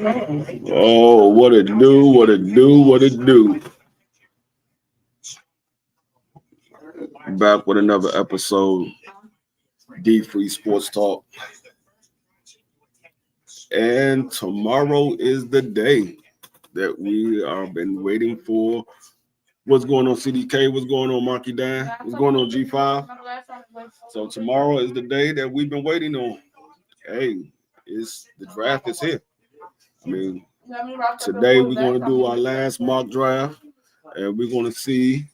Oh, what it do, what it do, what it do. Back with another episode, D Free Sports Talk. And tomorrow is the day that we have been waiting for. What's going on, CDK? What's going on, Marky Dan? What's going on, G5? So tomorrow is the day that we've been waiting on. Hey, it's the draft is here. I mean, today we're going to do our last mock draft, and we're going to see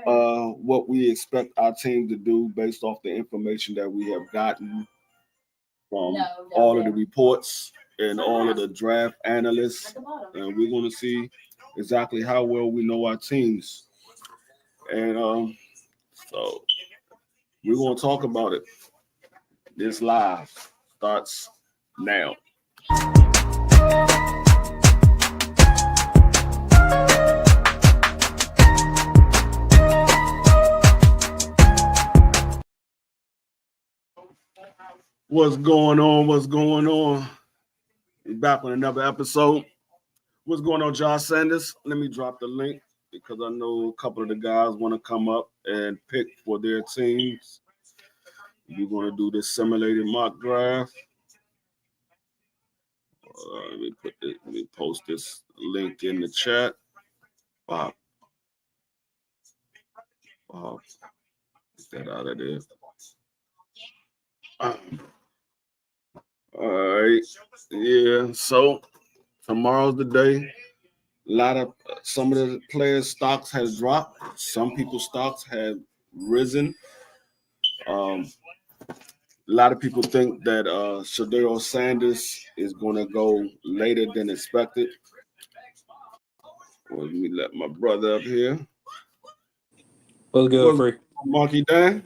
what we expect our team to do based off the information that we have gotten from all of the reports and all of the draft analysts. And we're going to see exactly how well we know our teams. And so we're going to talk about it. This live starts now. What's going on? What's going on? We're back with another episode. What's going on, Josh Sanders? Let me drop the link because I know a couple of the guys want to come up and pick for their teams. We're going to do this simulated mock draft. Let me post this link in the chat. Bob. Get that out of there. All right. Yeah. So tomorrow's the day. Some of the players' stocks has dropped. Some people's stocks have risen. A lot of people think that Shedeur Sanders is going to go later than expected. Well, let me let my brother up here. What's good, Free? Marky Dan?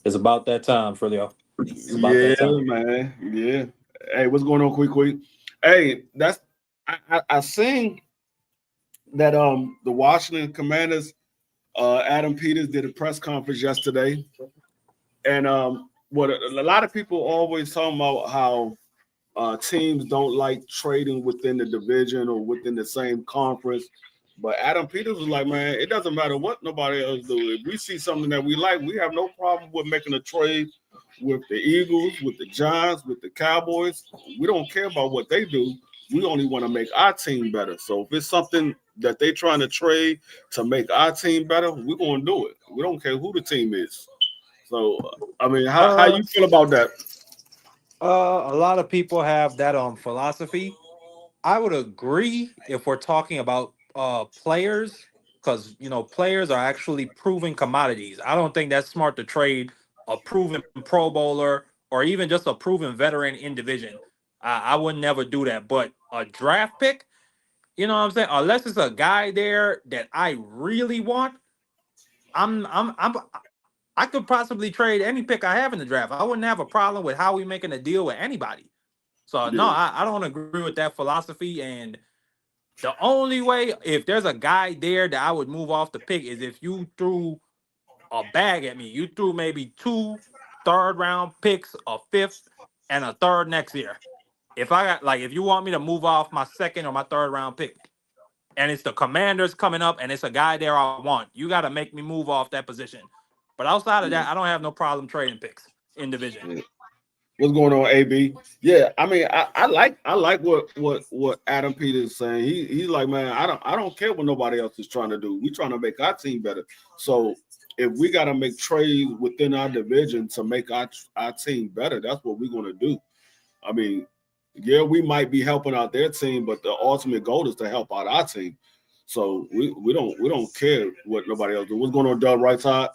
It's about that time for y'all. Yeah, man. Yeah. Hey, what's going on, Quick? Hey, I seen that the Washington Commanders, Adam Peters did a press conference yesterday, and what a lot of people always talking about how teams don't like trading within the division or within the same conference. But Adam Peters was like, man, it doesn't matter what nobody else do. If we see something that we like, we have no problem with making a trade with the Eagles, with the Giants, with the Cowboys. We don't care about what they do. We only want to make our team better. So if it's something that they're trying to trade to make our team better, we're going to do it. We don't care who the team is. So, I mean, how you feel about that? A lot of people have that philosophy. I would agree if we're talking about players, because players are actually proven commodities. I don't think that's smart to trade a proven Pro Bowler or even just a proven veteran in division. I would never do that. But a draft pick, you know what I'm saying? Unless it's a guy there that I really want, I could possibly trade any pick I have in the draft. I wouldn't have a problem with how we making a deal with anybody. So no, I don't agree with that philosophy. And the only way, if there's a guy there that I would move off the pick, is if you threw a bag at me. You threw maybe 2 third-round picks, a fifth, and a third next year. If you want me to move off my second or my third-round pick, and it's the Commanders coming up, and it's a guy there I want, you got to make me move off that position. But outside of that, I don't have no problem trading picks in division. What's going on, AB? Yeah, I mean, I like what Adam Peters is saying. He's like, man, I don't care what nobody else is trying to do. We're trying to make our team better. So if we got to make trades within our division to make our team better, that's what we're going to do. I mean, yeah, we might be helping out their team, but the ultimate goal is to help out our team. So we don't care what nobody else do. What's going on, Doug Right Side?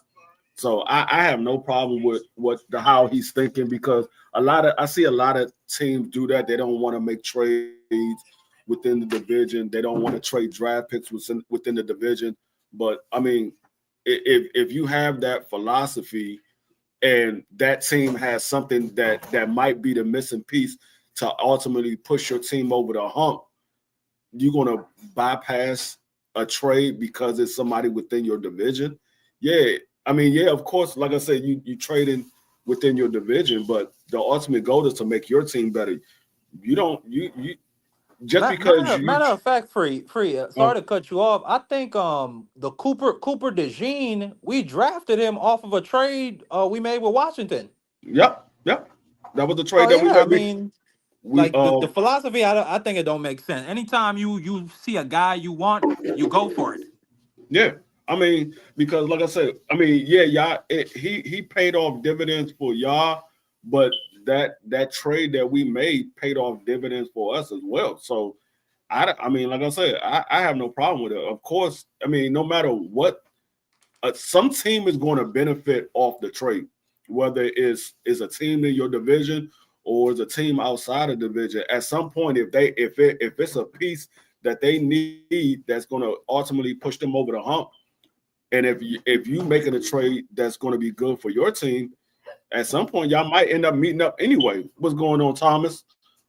So I have no problem with how he's thinking, because I see a lot of teams do that. They don't want to make trades within the division. They don't want to trade draft picks within the division. But I mean, if you have that philosophy and that team has something that might be the missing piece to ultimately push your team over the hump, you're gonna bypass a trade because it's somebody within your division. Yeah. I mean, yeah, of course, like I said, you trading within your division, but the ultimate goal is to make your team better. You don't you just because Matter of fact, free. uh, Sorry to cut you off. I think the Cooper DeJean, we drafted him off of a trade we made with Washington. yep. That was the So trade that we yeah, I made. mean, We like the philosophy, I think it don't make sense. Anytime you see a guy you want, you go for it. Yeah, I mean, because like I said, I mean, yeah, y'all, he paid off dividends for y'all, but that trade that we made paid off dividends for us as well. So I mean, like I said, I have no problem with it. Of course, I mean, no matter what, some team is going to benefit off the trade, whether it's a team in your division or it's a team outside of division. At some point, if it's a piece that they need that's going to ultimately push them over the hump, and if you making a trade that's going to be good for your team, at some point y'all might end up meeting up anyway. What's going on, Thomas?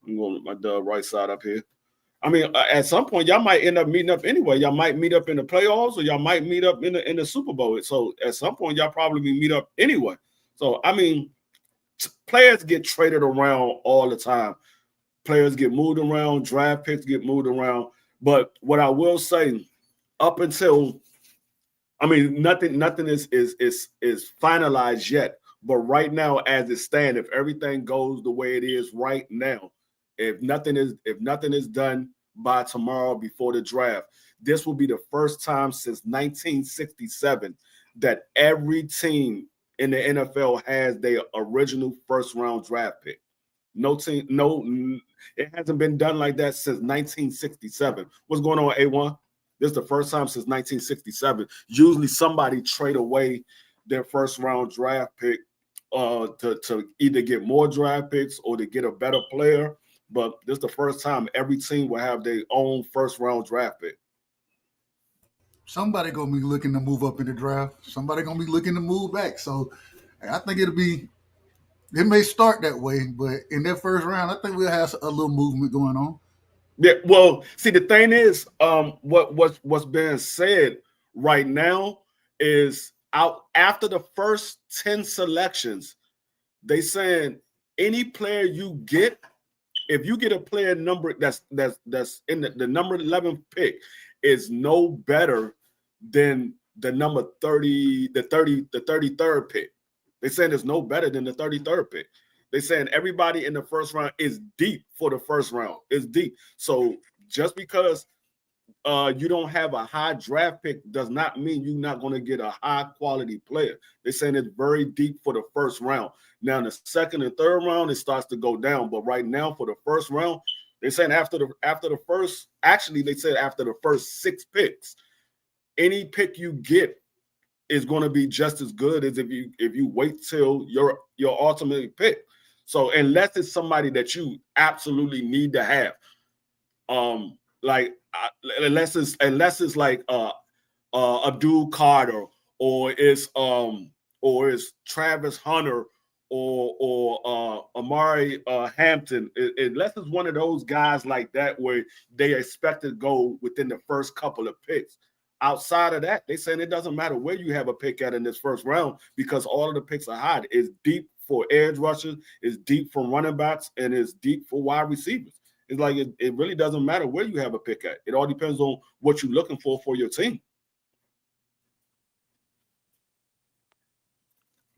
I'm going with my right side up here. I mean, at some point, y'all might end up meeting up anyway. Y'all might meet up in the playoffs, or y'all might meet up in the Super Bowl. So at some point, y'all probably meet up anyway. So I mean, players get traded around all the time. Players get moved around. Draft picks get moved around. But what I will say, up until I mean, nothing is finalized yet. But right now, as it stands, if everything goes the way it is right now, if nothing is done by tomorrow before the draft, this will be the first time since 1967 that every team in the NFL has their original first round draft pick. No team, no, it hasn't been done like that since 1967. What's going on, A1? This is the first time since 1967. Usually somebody trade away their first round draft pick to either get more draft picks or to get a better player. But this is the first time every team will have their own first round draft pick. Somebody gonna be looking to move up in the draft. Somebody gonna be looking to move back. So I think it may start that way, but in that first round, I think we'll have a little movement going on. Yeah, well, see, the thing is, what's being said right now is out after the first 10 selections, they saying any player you get, if you get a player number that's in the number 11 pick is no better than the number 30, the 33rd pick. They're saying it's no better than the 33rd pick. They're saying everybody in the first round is deep for the first round. It's deep. So just because you don't have a high draft pick does not mean you're not going to get a high quality player. They're saying it's very deep for the first round. Now in the second and third round, it starts to go down. But right now for the first round, they're saying after the first, actually they said after the first 6 picks, any pick you get is going to be just as good as if you wait till your ultimate pick. So unless it's somebody that you absolutely need to have, like unless it's like Abdul Carter or it's Travis Hunter or Amari Hampton, unless it's one of those guys like that where they expect to go within the first couple of picks. Outside of that, they saying it doesn't matter where you have a pick at in this first round because all of the picks are high. It's deep for edge rushers, it's deep for running backs, and it's deep for wide receivers. It's like it really doesn't matter where you have a pick at. It all depends on what you're looking for your team.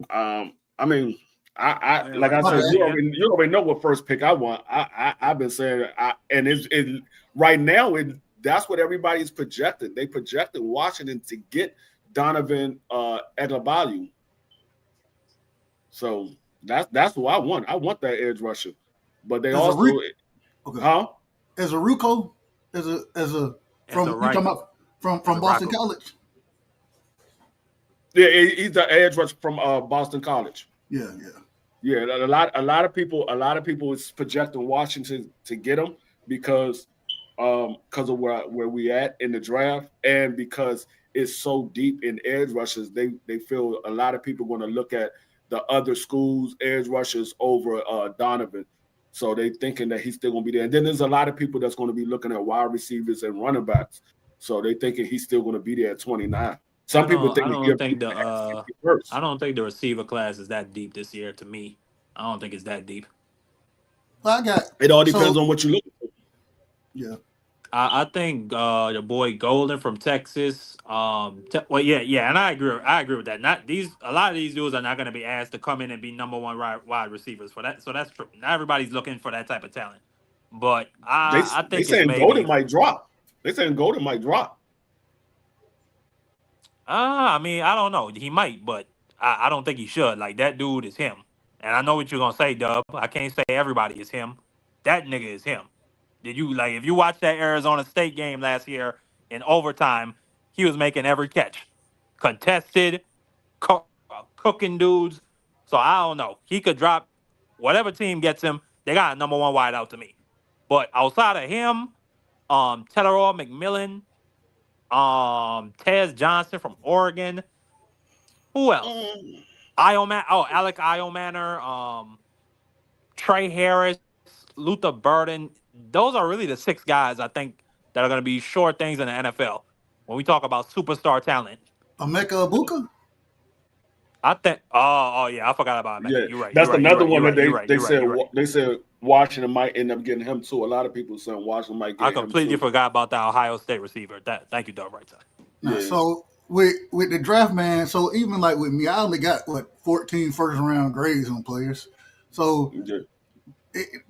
I mean, I like I said, you already know what first pick I want. I've been saying, and it's right now that's what everybody's projected. They projected Washington to get Donovan Adebayo. So that's what I want. I want that edge rusher, but they also as a Ruco, as a from you talking about from Boston College. Yeah, he's the edge rusher from Boston College. Yeah. A lot of people is projecting Washington to get him because of where we at in the draft and because it's so deep in edge rushers. They feel a lot of people going to look at the other schools edge rushers over Donovan. So they thinking that he's still going to be there. And then there's a lot of people that's going to be looking at wide receivers and running backs. So they thinking he's still going to be there at 29. Some people think I don't think the receiver class is that deep this year. To me, I don't think it's that deep. I got It all depends so on what you look for. yeah. I think the boy Golden from Texas. Yeah, and I agree. I agree with that. Not these. A lot of these dudes are not going to be asked to come in and be number one wide receivers for that. So that's true. Not everybody's looking for that type of talent. But I They think it's saying Golden maybe. might drop. They saying Golden might drop. I mean, I don't know. He might, but I don't think he should. Like that dude is him. And I know what you're gonna say, Dub. I can't say everybody is him. That nigga is him. Did you like if you watched that Arizona State game last year in overtime, he was making every catch. Contested, cooking dudes. So I don't know. He could drop whatever team gets him, they got a number one wide out to me. But outside of him, Telerol McMillan, Tez Johnson from Oregon. Who else? Alec Iomanner, Trey Harris, Luther Burden. Those are really the six guys I think that are going to be sure things in the NFL when we talk about superstar talent. Emeka Egbuka? I think. Oh yeah, I forgot about Emeka. Yeah, You're right. that's another one that You're they said Washington might end up getting him too. A lot of people saying Washington might get I him completely too. forgot about that Ohio State receiver. Thank you, Doug. Right side. Nah, Yeah. so with the draft, man, so even like with me, I only got 14 first round grades on players. So Yeah.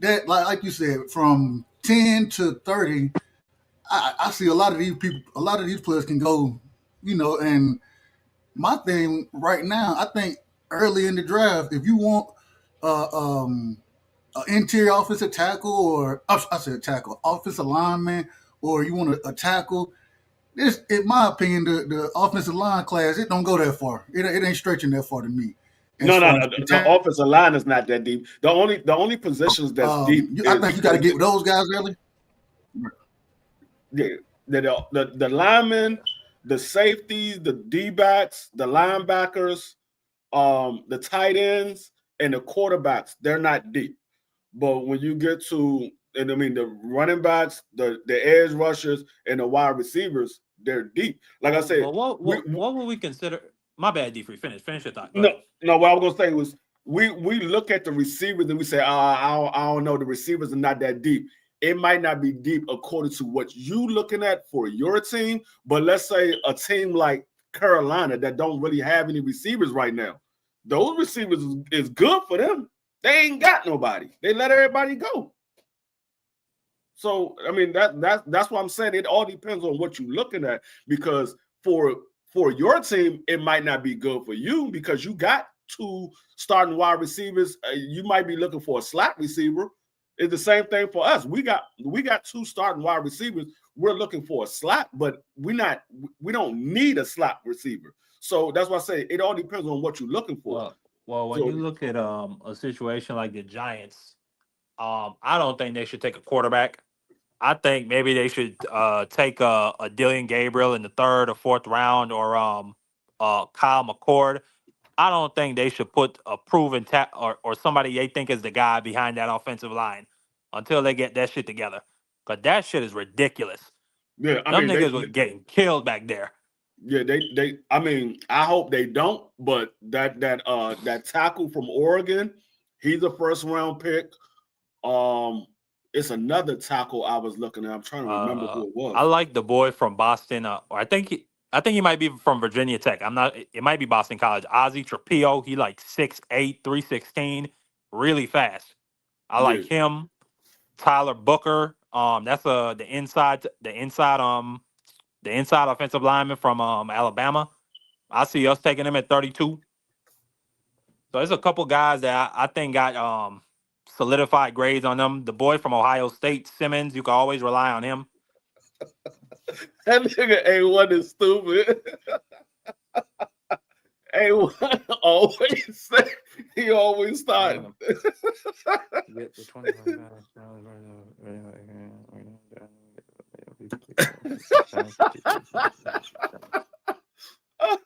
that like you said, from 10 to 30, I see a lot of these people, a lot of these players can go, and my thing right now, I think early in the draft, if you want an interior offensive tackle, or I said tackle, offensive lineman, or you want a tackle, this, in my opinion, the offensive line class, it don't go that far. It ain't stretching that far to me. No. The offensive line is not that deep. The only positions that's deep. I think you got to get with those guys early. Yeah, the linemen, the safeties, the D-backs, the linebackers, the tight ends, and the quarterbacks, they're not deep. But when you get to, and I mean, the running backs, the edge rushers, and the wide receivers, they're deep. Like I said, well, what would we consider? My bad, D3. Finish your thought. No. What I was gonna say was we look at the receivers and we say, I don't know, the receivers are not that deep. It might not be deep according to what you looking at for your team, but let's say a team like Carolina that don't really have any receivers right now. Those receivers is good for them. They ain't got nobody. They let everybody go. So I mean that's what I'm saying. It all depends on what you're looking at, because for your team, it might not be good for you because you got two starting wide receivers. You might be looking for a slot receiver. It's the same thing for us. We got two starting wide receivers. We're looking for a slot, but we don't need a slot receiver. So that's why I say it all depends on what you're looking for. Well, when you look at a situation like the Giants, I don't think they should take a quarterback. I think maybe they should take a Dylan Gabriel in the third or fourth round, or Kyle McCord. I don't think they should put a proven or somebody they think is the guy behind that offensive line until they get that shit together. Because that shit is ridiculous. Yeah, Them niggas was getting killed back there. Yeah, they. I mean, I hope they don't. But that tackle from Oregon, he's a first round pick. It's another tackle I was looking at. I'm trying to remember who it was. I like the boy from Boston. I think he might be from Virginia Tech. I'm not. It might be Boston College. Ozzie Trapillo. He like 6'8", 316, really fast. I like him. Tyler Booker. That's the inside offensive lineman from Alabama. I see us taking him at 32. So there's a couple guys that I think got solidified grades on them. The boy from Ohio State, Simmons, you can always rely on him. That nigga A1 is stupid. A1 always say, he always started.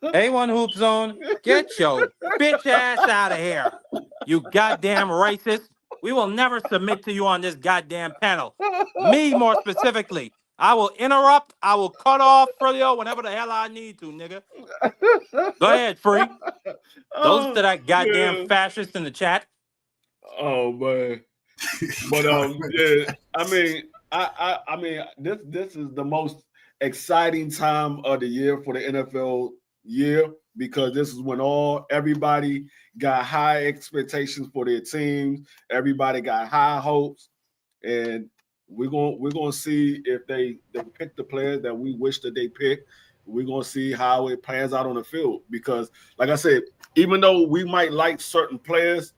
A1 Hoop Zone, get your bitch ass out of here, you goddamn racist. We will never submit to you on this goddamn panel. Me, more specifically. I will interrupt. I will cut off Frilio whenever the hell I need to, nigga. Go ahead, Free. Those to that goddamn fascist in the chat. Oh, man. But yeah, I mean, this is the most exciting time of the year for the NFL year because this is when everybody got high expectations for their teams. Everybody got high hopes, and we're gonna see if they pick the players that we wish that they pick. We're gonna see how it pans out on the field because, like I said, even though we might like certain players,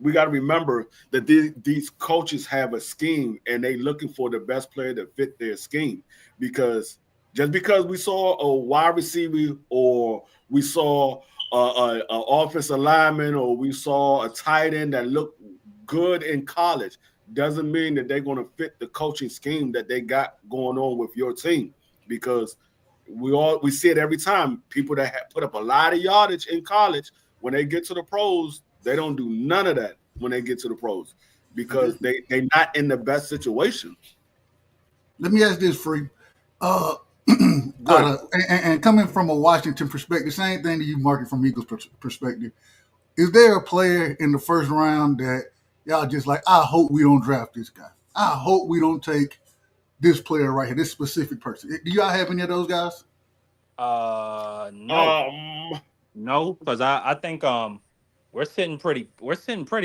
we got to remember that these coaches have a scheme and they looking for the best player to fit their scheme. Because just because we saw a wide receiver or we saw a offensive lineman or we saw a tight end that looked good in college doesn't mean that they're going to fit the coaching scheme that they got going on with your team. Because we see it every time. People that put up a lot of yardage in college, when they get to the pros, they don't do none of that when they get to the pros because they're not in the best situation. Let me ask this, Free. And coming from a Washington perspective, same thing to you, Marky, from Eagles perspective. Is there a player in the first round that y'all just like, I hope we don't draft this guy. I hope we don't take this player right here, this specific person. Do y'all have any of those guys? No. No, because I think we're sitting pretty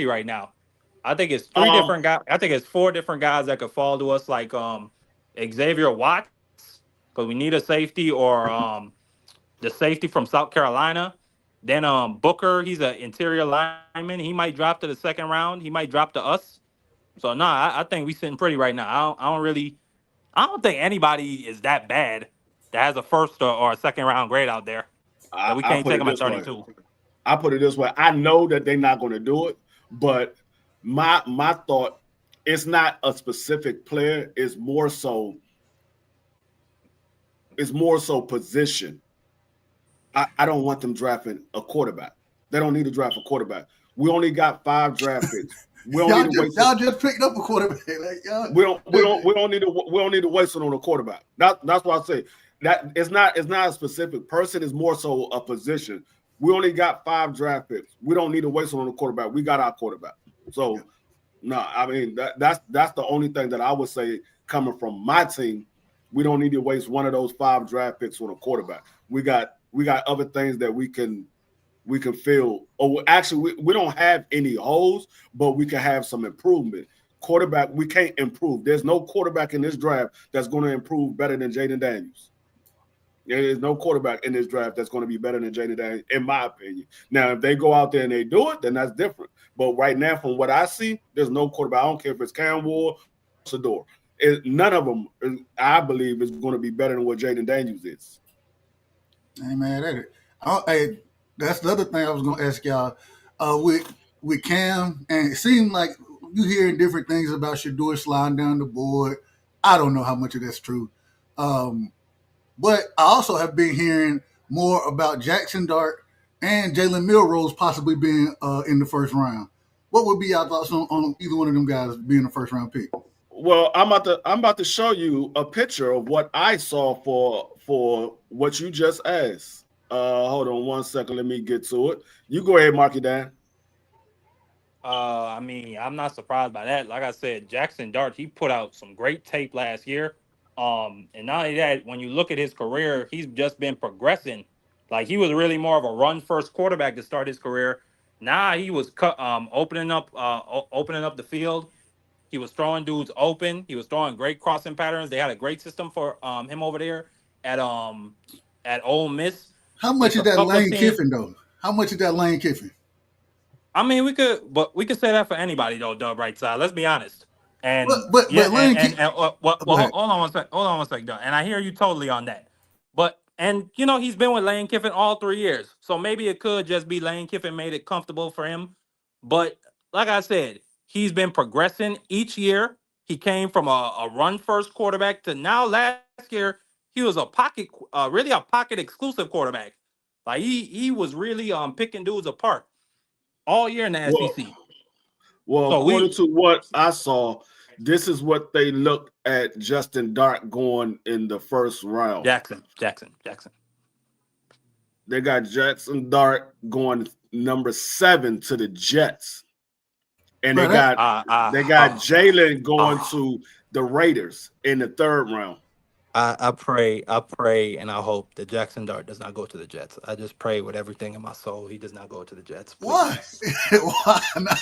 right now. I think it's three different guys. I think it's four different guys that could fall to us, like Xavier Watts, because we need a safety, or the safety from South Carolina. Then Booker, he's an interior lineman. He might drop to the second round. He might drop to us. So no, I think we sitting pretty right now. I don't think anybody is that bad that has a first or a second round grade out there. That we can't take them at 32. I put it this way. I know that they're not going to do it, but my thought, it's not a specific player. It's more so position. I don't want them drafting a quarterback. They don't need to draft a quarterback. We only got 5 draft picks. We don't y'all just picked up a quarterback. Like, we don't need to waste it on a quarterback. That's why I say that it's not a specific person. It's more so a position. We only got 5 draft picks. We don't need to waste it on a quarterback. We got our quarterback. So no, I mean that's the only thing that I would say coming from my team. We don't need to waste one of those 5 draft picks on a quarterback. We got other things that we can fill. Or actually, we don't have any holes, but we can have some improvement. Quarterback, we can't improve. There's no quarterback in this draft that's going to improve better than Jayden Daniels. There is no quarterback in this draft that's going to be better than Jayden Daniels, in my opinion. Now, if they go out there and they do it, then that's different. But right now, from what I see, there's no quarterback. I don't care if it's Cam Ward, Sador. None of them, I believe, is going to be better than what Jayden Daniels is. Hey, man, that's the other thing I was going to ask y'all. With Cam, and it seemed like you hearing different things about Shedeur sliding down the board. I don't know how much of that's true. But I also have been hearing more about Jackson Dart and Jalen Milrose possibly being in the first round. What would be your thoughts on either one of them guys being a first round pick? Well, I'm about to show you a picture of what I saw for what you just asked. Hold on 1 second. Let me get to it. You go ahead, mark it down. I mean, I'm not surprised by that. Like I said, Jackson Dart, he put out some great tape last year. And not only that, when you look at his career, he's just been progressing. Like, he was really more of a run-first quarterback to start his career. Now he was opening up the field. He was throwing dudes open. He was throwing great crossing patterns. They had a great system for him over there at Ole Miss. How much is that Lane Kiffin though? How much is that Lane Kiffin? I mean, we could say that for anybody though, Dub. Right side. Let's be honest. And but Lane hold on one second, Dub. And I hear you totally on that. But he's been with Lane Kiffin all 3 years, so maybe it could just be Lane Kiffin made it comfortable for him. But like I said, he's been progressing each year. He came from a run-first quarterback to now last year he was a pocket exclusive quarterback. Like he was really picking dudes apart all year in the SEC. Well, so according to what I saw, this is what they looked at Justin Dart going in the first round. Jackson. They got Jackson Dart going number 7 to the Jets. and Bro, they got Jalen going to the Raiders in the 3rd round. I pray, and I hope that Jackson Dart does not go to the Jets. I just pray with everything in my soul he does not go to the Jets. Please. Why? Why not?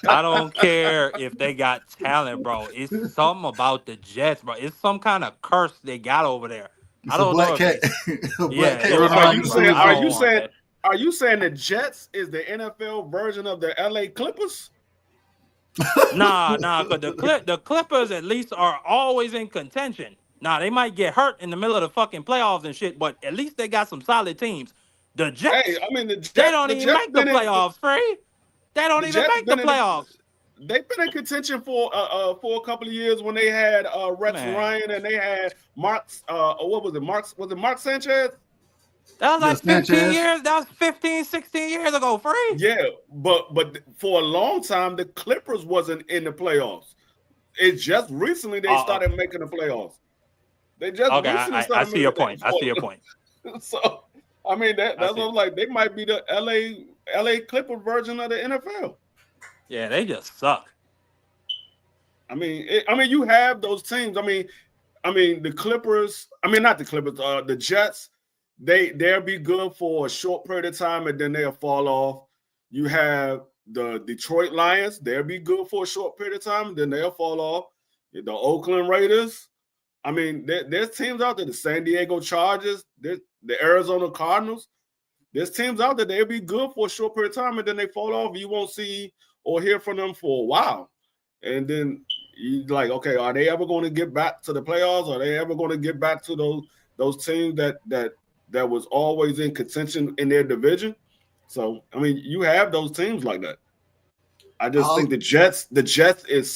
I don't care if they got talent, bro. It's something about the Jets, bro. It's some kind of curse they got over there. It's I don't a black know. cat. A black cat. Are you saying the Jets is the NFL version of the LA Clippers? Nah, because the Clippers at least are always in contention. Nah, they might get hurt in the middle of the fucking playoffs and shit, but at least they got some solid teams. The Jets, they don't even make the playoffs, Free. They don't even make the playoffs. They've been in contention for a couple of years when they had Rex Ryan and they had Mark. What was it? Was it Mark Sanchez? That was like 15 years. That was 15, 16 years ago, Free. Yeah, but for a long time, the Clippers wasn't in the playoffs. It's just recently they started making the playoffs. They just recently started. I see your point. I see your point. So, I mean, that's what I'm like. They might be the LA Clipper version of the NFL. Yeah, they just suck. I mean, you have those teams. I mean, the Clippers. I mean, not the Clippers. The Jets. They'll be good for a short period of time and then they'll fall off. You have the Detroit Lions. They'll be good for a short period of time and then they'll fall off. The Oakland Raiders. I mean, there's teams out there. The San Diego Chargers. The Arizona Cardinals. There's teams out there. They'll be good for a short period of time and then they fall off. You won't see or hear from them for a while. And then you like, okay, are they ever going to get back to the playoffs? Are they ever going to get back to those teams that was always in contention in their division? So, I mean, you have those teams like that. I just think the Jets is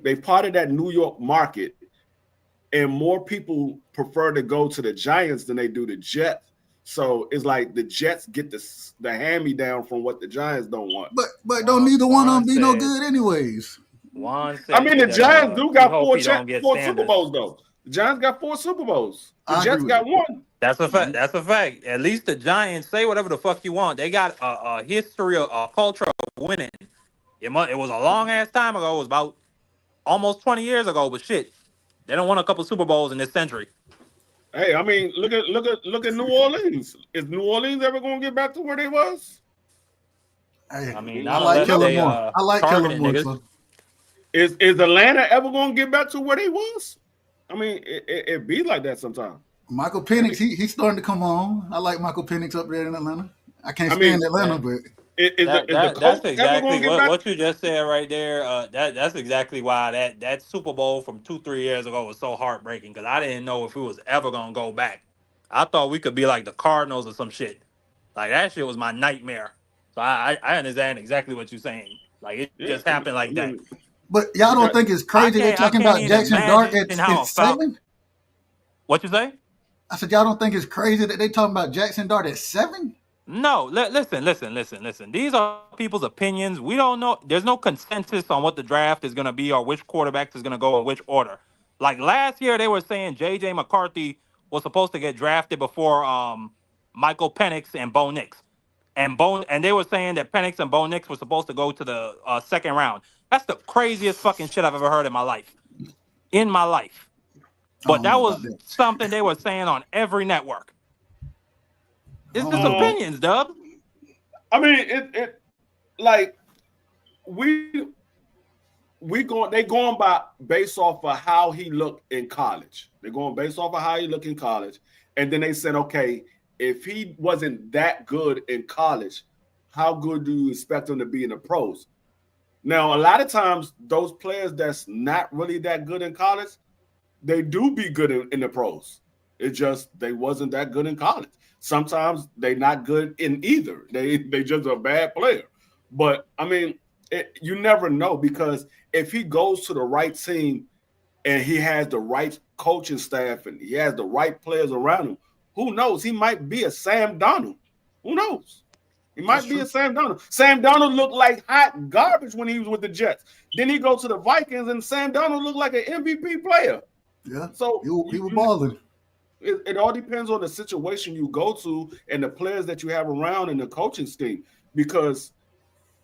they part of that New York market, and more people prefer to go to the Giants than they do the Jets. So it's like the Jets get the hand-me-down from what the Giants don't want. But don't neither one of them be no good anyways. The Giants do got four Super Bowls, though. The Giants got 4 Super Bowls. The Jets got 1. That's a fact. That's a fact. At least the Giants, say whatever the fuck you want. They got a history, a culture of winning. It was a long ass time ago. It was about almost 20 years ago. But shit, they don't won a couple Super Bowls in this century. Hey, I mean, look at New Orleans. Is New Orleans ever going to get back to where they was? Hey, I mean, I like Kellen Moore. I like Kellen Moore. So. Is Atlanta ever going to get back to where they was? I mean, it be like that sometimes. Michael Penix, he's starting to come on. I like Michael Penix up there in Atlanta. I can't stand Atlanta, but that's exactly what you just said right there. That's exactly why that Super Bowl from 2-3 years ago was so heartbreaking, because I didn't know if it was ever gonna go back. I thought we could be like the Cardinals or some shit. Like that shit was my nightmare. So I understand exactly what you're saying. Like it just happened like that. But y'all don't think it's crazy they're talking about Jackson Dart at 7? What you say? I said y'all don't think it's crazy that they talking about Jackson Dart at 7? No, listen. These are people's opinions. We don't know. There's no consensus on what the draft is going to be or which quarterback is going to go in which order. Like last year, they were saying J.J. McCarthy was supposed to get drafted before Michael Penix and Bo Nix. And they were saying that Penix and Bo Nix were supposed to go to the second round. That's the craziest fucking shit I've ever heard in my life. But that was something they were saying on every network. It's just opinions, Dub. I mean, it like they going by based off of how he looked in college. They're going based off of how he looked in college, and then they said, okay, if he wasn't that good in college, how good do you expect him to be in the pros? Now, a lot of times, those players that's not really that good in college, they do be good in the pros. It's just they wasn't that good in college. Sometimes they not good in either. They just a bad player. But, I mean, you never know, because if he goes to the right team and he has the right coaching staff and he has the right players around him, who knows? He might be a Sam Darnold. Who knows? He might be a Sam Darnold. Sam Darnold looked like hot garbage when he was with the Jets. Then he goes to the Vikings and Sam Darnold looked like an MVP player. Yeah. So he was balling. It all depends on the situation you go to and the players that you have around and the coaching scheme, because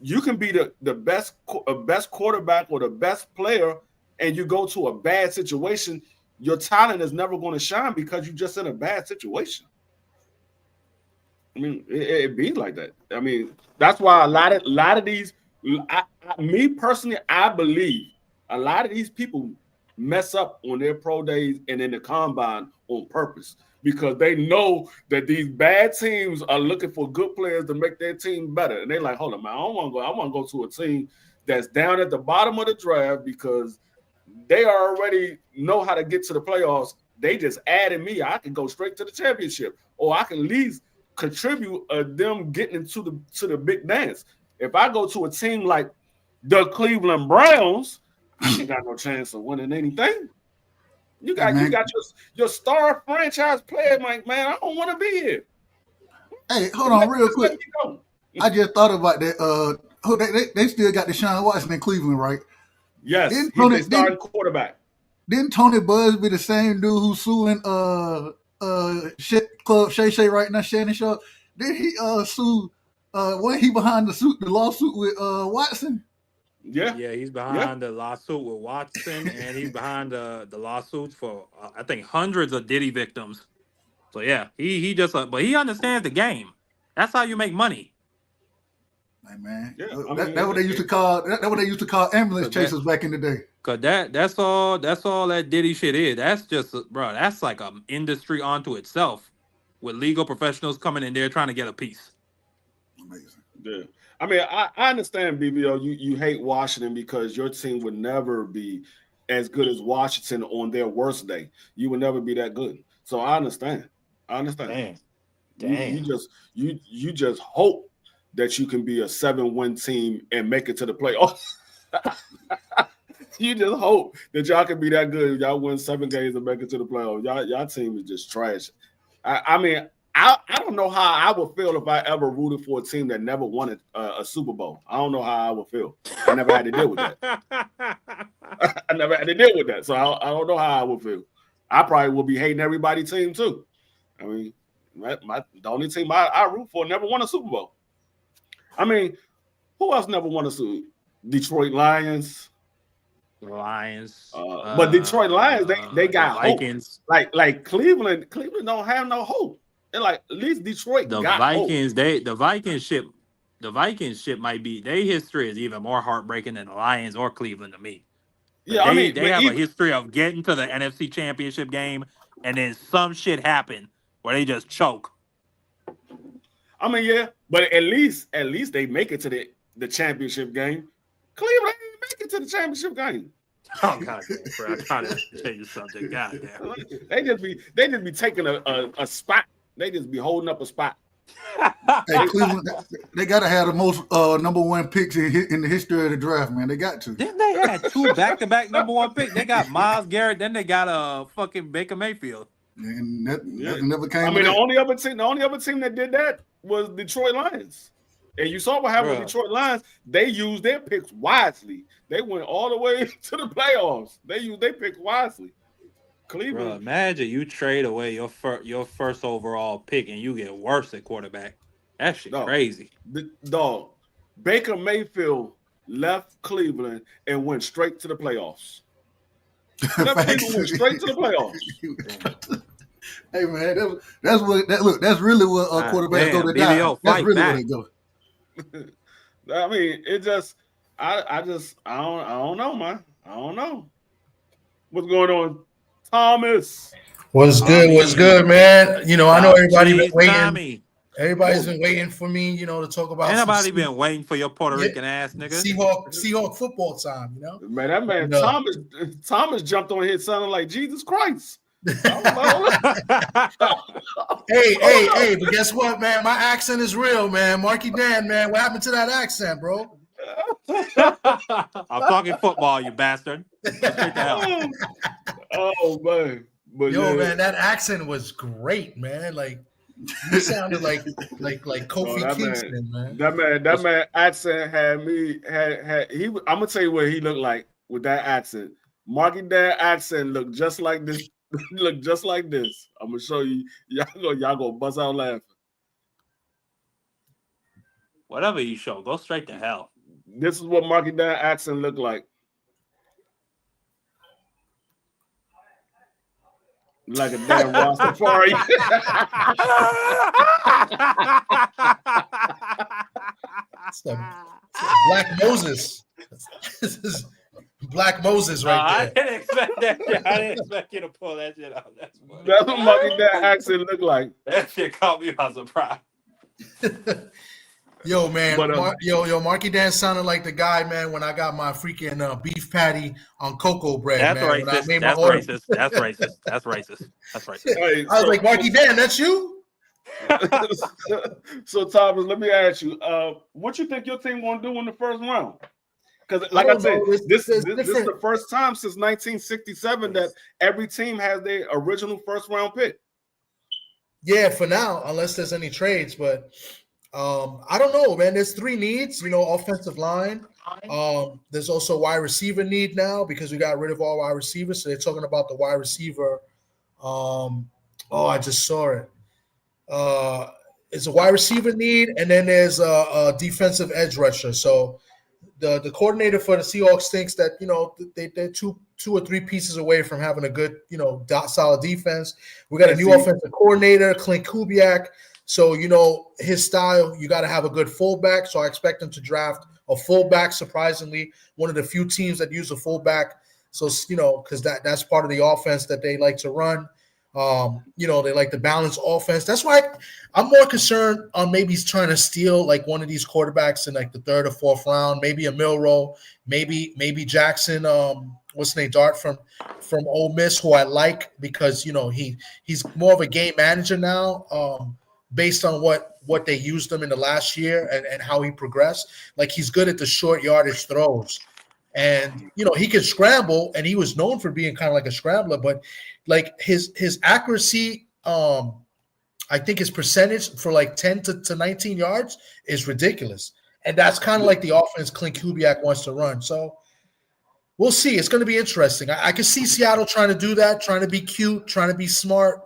you can be the best quarterback or the best player, and you go to a bad situation, your talent is never going to shine because you're just in a bad situation. I mean, it be like that. I mean, that's why a lot of these, me personally, I believe a lot of these people mess up on their pro days and in the combine on purpose, because they know that these bad teams are looking for good players to make their team better. And they're like, hold on, man, I want to go to a team that's down at the bottom of the draft because they already know how to get to the playoffs. They just added me. I can go straight to the championship, or I can at least contribute them getting into the big dance. If I go to a team like the Cleveland Browns, I ain't got no chance of winning anything. You got your star franchise player, like, man, I don't want to be here. Hey, hold on real quick. I just thought about that. They still got Deshaun Watson in Cleveland, right? Yes, he's their starting quarterback. Didn't Tony Busby the same dude who's suing Club Shay Shay right now, Shannon Sharp? Did he sue? Wasn't he behind the lawsuit with Watson? Yeah, he's behind the lawsuit with Watson, and he's behind the lawsuits for I think hundreds of Diddy victims. So yeah, he just but he understands the game. That's how you make money. Hey, man, that's what they used to call. That's what they used to call ambulance chasers back in the day. Cause that's all that Diddy shit is. That's just, bro. That's like an industry onto itself, with legal professionals coming in there trying to get a piece. Amazing. Yeah, I mean, I understand, BBO. You hate Washington because your team would never be as good as Washington on their worst day. You would never be that good. So I understand. Damn. You just hope that you can be a 7-win team and make it to the playoffs. You just hope that y'all can be that good. Y'all win 7 games and make it to the playoffs. Y'all team is just trash. I mean, I don't know how I would feel if I ever rooted for a team that never won a Super Bowl. I don't know how I would feel. I never had to deal with that. I never had to deal with that. So I don't know how I would feel. I probably would be hating everybody's team too. I mean, the only team I root for never won a Super Bowl. I mean, who else never won a Super Bowl? Detroit Lions. But Detroit Lions, they got Vikings. Hope. Like Cleveland don't have no hope. And like at least Detroit got Vikings, hope. The Vikings ship might be, their history is even more heartbreaking than the Lions or Cleveland to me. But yeah, they have a history of getting to the NFC Championship game and then some shit happen where they just choke. I mean, yeah, but at least they make it to the championship game. Cleveland didn't make it to the championship game. Oh God, bro, I'm trying to change the subject. God damn. They just be taking a spot. They just be holding up a spot. Hey, Cleveland, they gotta have the most number 1 picks in the history of the draft, man. They got to. Didn't they had 2 back-to-back number 1 picks? They got Myles Garrett, then they got fucking Baker Mayfield. And that never came. I mean, the only other team that did that was Detroit Lions. And you saw what happened with Detroit Lions. They used their picks wisely. They went all the way to the playoffs. They used their picks wisely. Cleveland. Bro, imagine you trade away your first overall pick and you get worse at quarterback. That shit crazy. Baker Mayfield left Cleveland and went straight to the playoffs. Went straight to the playoffs. Hey man, that's really what quarterbacks go to die. That's really where they go. I mean, it just I don't know, man. I don't know what's going on. Thomas, what's good, man? You know, I know everybody been waiting. Tommy. Everybody's been waiting for me, you know, to talk about. Anybody been waiting for your Puerto Rican ass, nigga? Seahawk football time, you know. Man, that man Thomas jumped on here sounding like Jesus Christ. Hey, but guess what, man? My accent is real, man. Marky Dan, man. What happened to that accent, bro? I'm talking football, you bastard. Oh man. But man, that accent was great, man. Like you sounded like Kofi Kingston, man. That man accent had me. I'm gonna tell you what he looked like with that accent. Marky Dan accent looked just like this look just like this. I'm gonna show you. Y'all gonna bust out laughing. Whatever you show, go straight to hell. This is what Marky Dan accent looked like. Like a damn Rastafari. It's Black Moses. This is Black Moses right there. I didn't expect that shit. I didn't expect you to pull that shit out. That's what Marky Dan accent looked like. That shit caught me by surprise. Yo, man, but, Marky Dan sounded like the guy, man, when I got my freaking beef patty on cocoa bread. That's man. Racist. That's racist. That's racist. That's racist. That's racist. Hey, I was like, Marky Dan, that's you? So, Thomas, let me ask you, what you think your team gonna do in the first round? Because, like I said, this is the first time since 1967 that every team has their original first round pick. Yeah, for now, unless there's any trades, but. I don't know, man. There's 3 needs, offensive line. There's also wide receiver need now because we got rid of all wide receivers. So they're talking about the wide receiver. I just saw it. It's a wide receiver need, and then there's a defensive edge rusher. So the coordinator for the Seahawks thinks that they're two or three pieces away from having a good solid defense. We got a new offensive coordinator, Clint Kubiak. So, his style, you got to have a good fullback. So I expect him to draft a fullback, surprisingly, one of the few teams that use a fullback. So, because that's part of the offense that they like to run. They like the balanced offense. That's why I'm more concerned on maybe he's trying to steal like one of these quarterbacks in like the 3rd or 4th round, maybe a Milroe, maybe Jackson, what's his name, Dart from Ole Miss, who I like because, he's more of a game manager now. Based on what they used him in the last year and how he progressed. Like he's good at the short yardage throws. And, he can scramble, and he was known for being kind of like a scrambler, but like his accuracy, I think his percentage for like 10 to 19 yards is ridiculous. And that's kind of like the offense Clint Kubiak wants to run. So we'll see. It's going to be interesting. I can see Seattle trying to do that, trying to be cute, trying to be smart.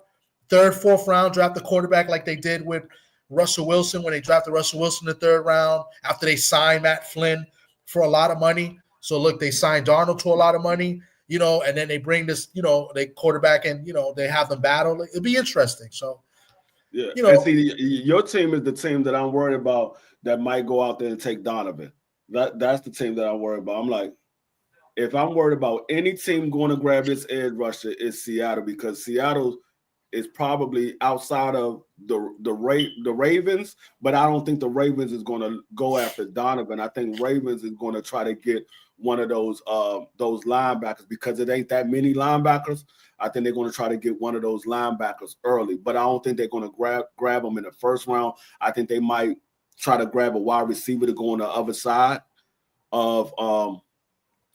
3rd, 4th round, draft the quarterback like they did with Russell Wilson when they drafted Russell Wilson in the 3rd round after they signed Matt Flynn for a lot of money. So, look, they signed Darnold to a lot of money, and then they bring this, they quarterback and, they have them battle. It'll be interesting. So, yeah. And see, your team is the team that I'm worried about that might go out there and take Donovan. That's the team that I'm worried about. I'm like, if I'm worried about any team going to grab this edge rusher, it's Seattle because Seattle is probably outside of the Ravens, but I don't think the Ravens is going to go after Donovan. I think Ravens is going to try to get one of those linebackers because it ain't that many linebackers. I think they're going to try to get one of those linebackers early, but I don't think they're going to grab them in the 1st round. I think they might try to grab a wide receiver to go on the other side of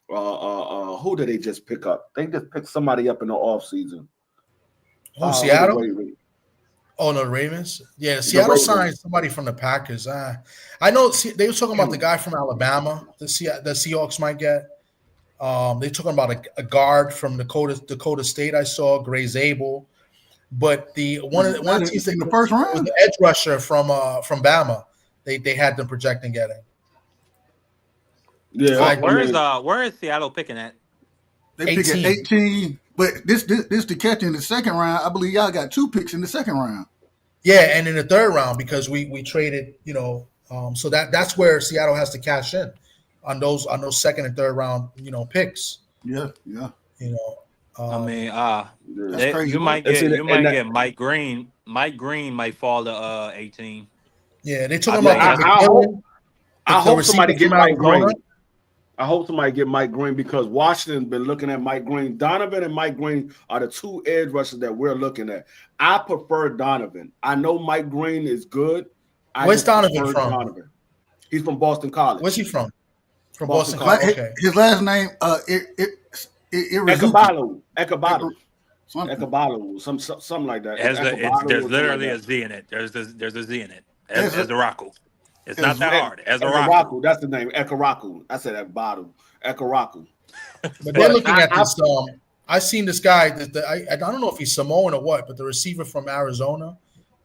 who did they just pick up? They just picked somebody up in the offseason. Seattle? Oh, no, the Ravens? Yeah, Seattle signed somebody from the Packers. I know they were talking about the guy from Alabama the Seahawks might get. They're talking about a guard from Dakota State I saw, Gray Zabel. But one of the teams in the 1st round was the edge rusher from Bama. They had them projecting getting. Yeah. Where is Seattle picking at? They pick at 18. But this to catch in the 2nd round. I believe y'all got 2 picks in the 2nd round. Yeah, and in the 3rd round because we traded, so that's where Seattle has to cash in on those 2nd and 3rd round, picks. Yeah. That's crazy. You might get Mike Green. Mike Green might fall to 18. Yeah, they talking about. I hope somebody get Mike Green. I hope somebody get Mike Green because Washington's been looking at Mike Green. Donovan and Mike Green are the 2 edge rushers that we're looking at. I prefer Donovan. I know Mike Green is good. Where's Donovan from? Donovan. He's from Boston College. Where's he from? From Boston College. Okay. His last name Ekabalu. Ekabalu. Something like that. There's literally a Z in it. There's a Z in it. As the Rocco. It's not that hard. Ekaraku, that's the name. Ekaraku. I said Ekbadu. Ekaraku. But they're looking at this. I seen this guy. I don't know if he's Samoan or what, but the receiver from Arizona,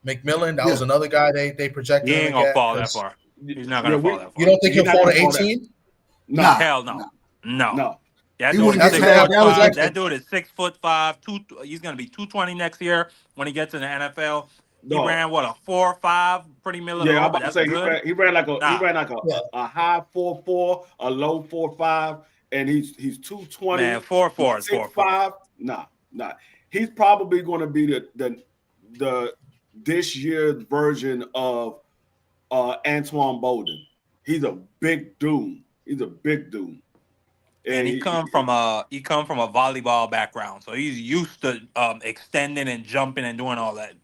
McMillan, that was another guy they projected. He him ain't to gonna get, fall that 'cause- far. He's not gonna fall that far. You don't think He's he'll not fall to gonna fall that- 18? Nah, Hell no. No. no. That He dude wouldn't is get to 6'5". that. That dude is 6'5". He's gonna be 220 next year when he gets in the NFL. He No. ran what, a 4.5 pretty middle of the Yeah, I'm road, about but to that's say good. he ran like a Yeah. a high 4.4, a low 4.5, and he's 220. Man, 4.4 is 4.4. 6'5". Nah. He's probably going to be the this year's version of Antoine Bolden. He's a big dude. And he come from a volleyball background, so he's used to extending and jumping and doing all that.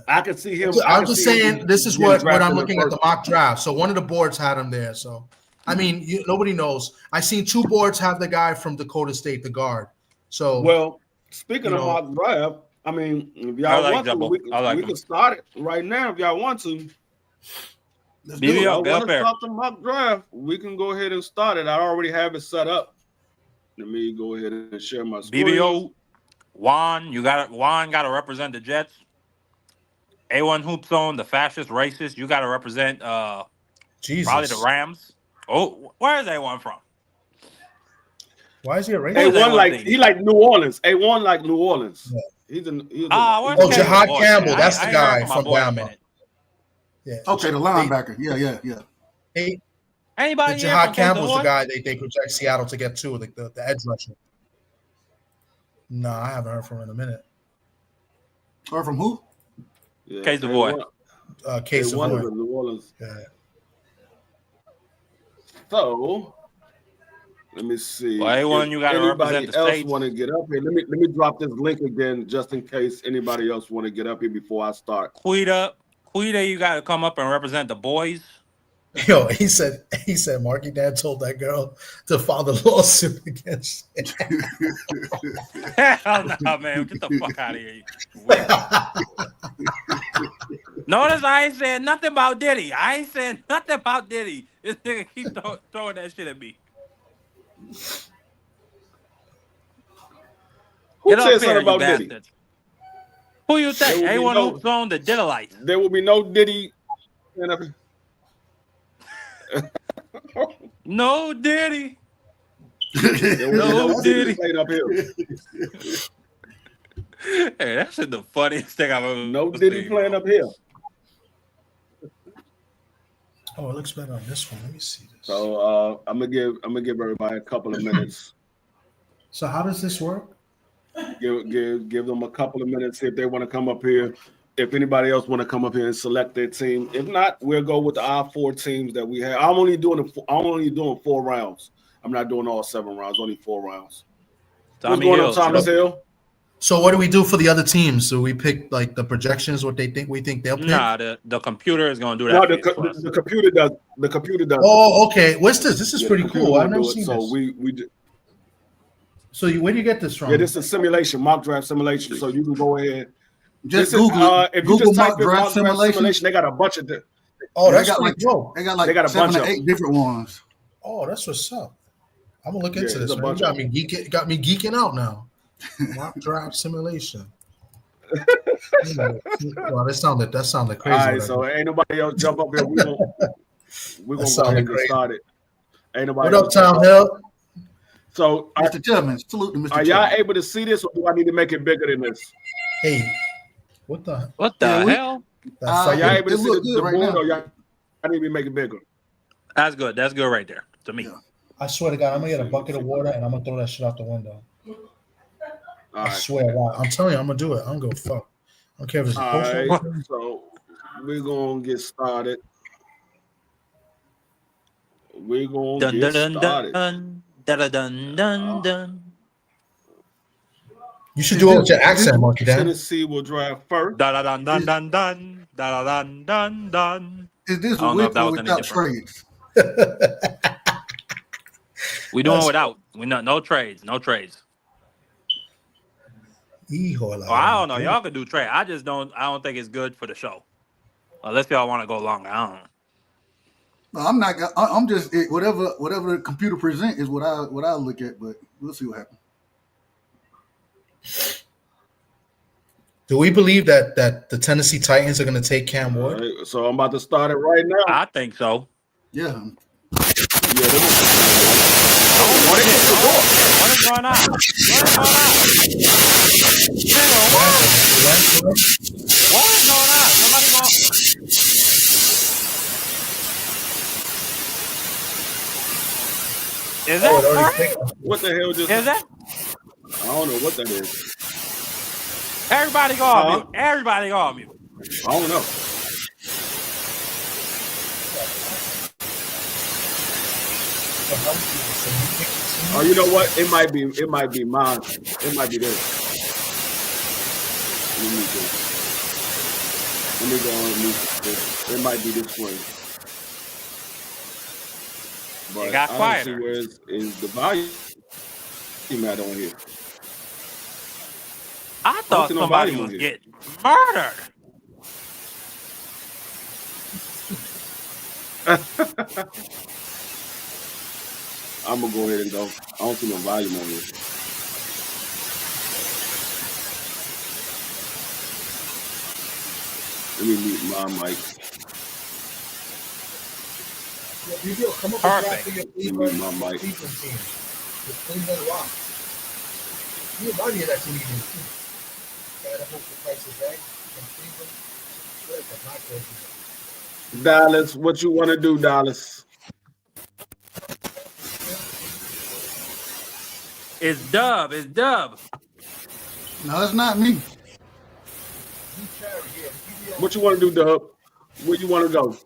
I can see him. I'm just saying this is getting what drafted I'm in the looking at the first- mock draft. So one of the boards had him there. So I mean, nobody knows. I seen 2 boards have the guy from Dakota State, the guard. So Well, speaking You of know- mock draft, I mean, if I y'all like want to, Jumbo. we I like him. can start it right now if y'all want to. Let's BBL. do it. Y'all get want up to there. start the mock draft? We can go ahead and start it. I already have it set up. Let me go ahead and share my screen. BBO, Juan got to represent the Jets. A1 Hoop Zone, the fascist, racist. You got to represent Jesus, probably the Rams. Oh, where is A1 from? why is he a racist? Hey, A1 like thing? he like New Orleans. A1 like New Orleans. Yeah. He's Where's Oh, Campbell? Jihad Boy, Campbell, I- that's I the ain't heard guy my from boy in a Bama. minute. Yeah. Okay, the linebacker. Yeah. Hey, Anybody here Jihad from Campbell's the K-Savoy? guy they project Seattle to get to, the edge rusher. No, I haven't heard from him in a minute. Or from who? Yeah, K-Savoy. Case of A1 is Boy. a New Orleans. Yeah. So let me see. Well, A1, If you gotta anybody represent the else states. want to get up here? Let me drop this link again just in case anybody else want to get up here before I start. Quita, you got to come up and represent the boys. Yo, he said, Marky Dad told that girl to file the lawsuit against him. Hell no, man. Get the fuck out of here. Notice I ain't saying nothing about Diddy. I ain't saying nothing about Diddy. This nigga keep throwing that shit at me. Who Get said up something here, you about Diddy? bastards. Who you think? There will be A1 no- Hoop Zone, the Diddleites. There will be no Diddy. No Diddy. There will be No no Diddy. Diddy played up here. Hey, that shit the funniest thing I've ever No Diddy seen, playing bro. up here. Oh, it looks better on this one. Let me see this. So I'm gonna give everybody a couple of minutes. So how does this work? Give them a couple of minutes if they want to come up here. If anybody else want to come up here and select their team, if not, we'll go with our 4 teams that we have. I'm only doing 4 rounds. I'm not doing all 7 rounds. Only 4 rounds. What's going on, Thomas Hill? So what do we do for the other teams? So we pick like the projections, what we think they'll pick. Nah, the computer is gonna do that. No, for you for us. the computer does. The computer does. Oh, okay. What's this? This is Yeah, pretty the computer cool. I've will never do it. seen So this. we do. So where do you get this from? Yeah, this is a simulation, mock draft simulation. So you can go ahead. Just This is, Google it. if you Google just type mock in draft mock draft simulation. simulation, they got a bunch of. Oh, They that's got pretty like cool. they got like They got a 7 bunch or of 8 different ones. Oh, that's what's up. I'm gonna look Yeah, into there's this. a Man. You bunch got of me geeking out now. Mock draft simulation. Wow, that sounded crazy. All right, right so there. ain't nobody else jump up here. We're gonna go ahead sounded and get crazy. started. Ain't nobody What up, else jump Tom Hill? So Mr. Tillman, salute to Mr. are y'all Tillman. able to see this, or do I need to make it bigger than this? Hey, what the? What the Yeah, we- hell? That Are fucking- y'all able to it see look the good right board, now. or y'all I need to make it bigger? That's good. That's good right there to me. Yeah. I swear to God, I'm gonna get a bucket of water and I'm gonna throw that shit out the window. All I right. swear, wow. I'm telling you, I'm gonna do it. I'm gonna go fuck. I don't care if it's a All post. right. So we're gonna get started. We're gonna Dun get dun dun started. dun dun dun dun dun. You should do it with your accent, Marky Dan. Tennessee will drive first. Dun dun dun dun dun dun dun dun dun. Is this I don't know if with that or was any without different. trades? We doing That's- without. We no trades. No trades. Hijola. Oh, I don't know. Y'all can do trade. I don't think it's good for the show. Unless y'all want to go longer. I don't know. No, I'm not. I'm just whatever the computer present is what I look at. But we'll see what happens. Do we believe that the Tennessee Titans are going to take Cam All Ward? right, so I'm about to start it right now. I think so. Yeah. Yeah, they won't take Cam Ward. What is going on? What is going on? Nigga, what is going on? Somebody going. Is that Curry? What the hell just? Is that? I don't know what that is. Everybody go on mute. Everybody go on mute. I don't know. Oh, you know what? It might be mine. It might be this. Let me go on and mute this. It might be this one. But It got I don't quieter. see where is the volume at on here. I thought see no somebody volume was on here. getting murdered. I'm gonna go ahead and go. I don't see no volume on here. Let me mute my mic. Perfect. Let me mute my mic. Dallas, what you want to do, Dallas? It's Dub. It's Dub. No, it's not me. What you want to do, Dub? Where you want to go?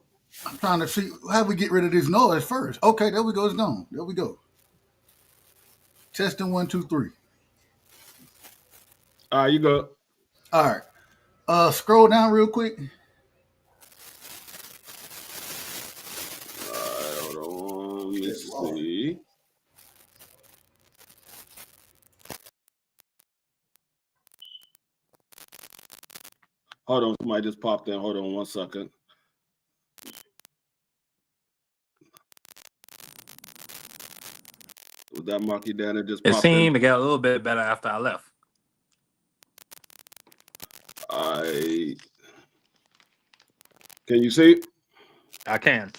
I'm trying to see how we get rid of this noise first. Okay, there we go. It's gone. There we go. Testing 1, 2, 3. All right, you go. All right. Scroll down real quick. Hold on. Let me see. Hold on, somebody just popped in. Hold on 1 second. Was that Marky Danner just It popped in? seemed to get a little bit better after I left. Can you see it? I can.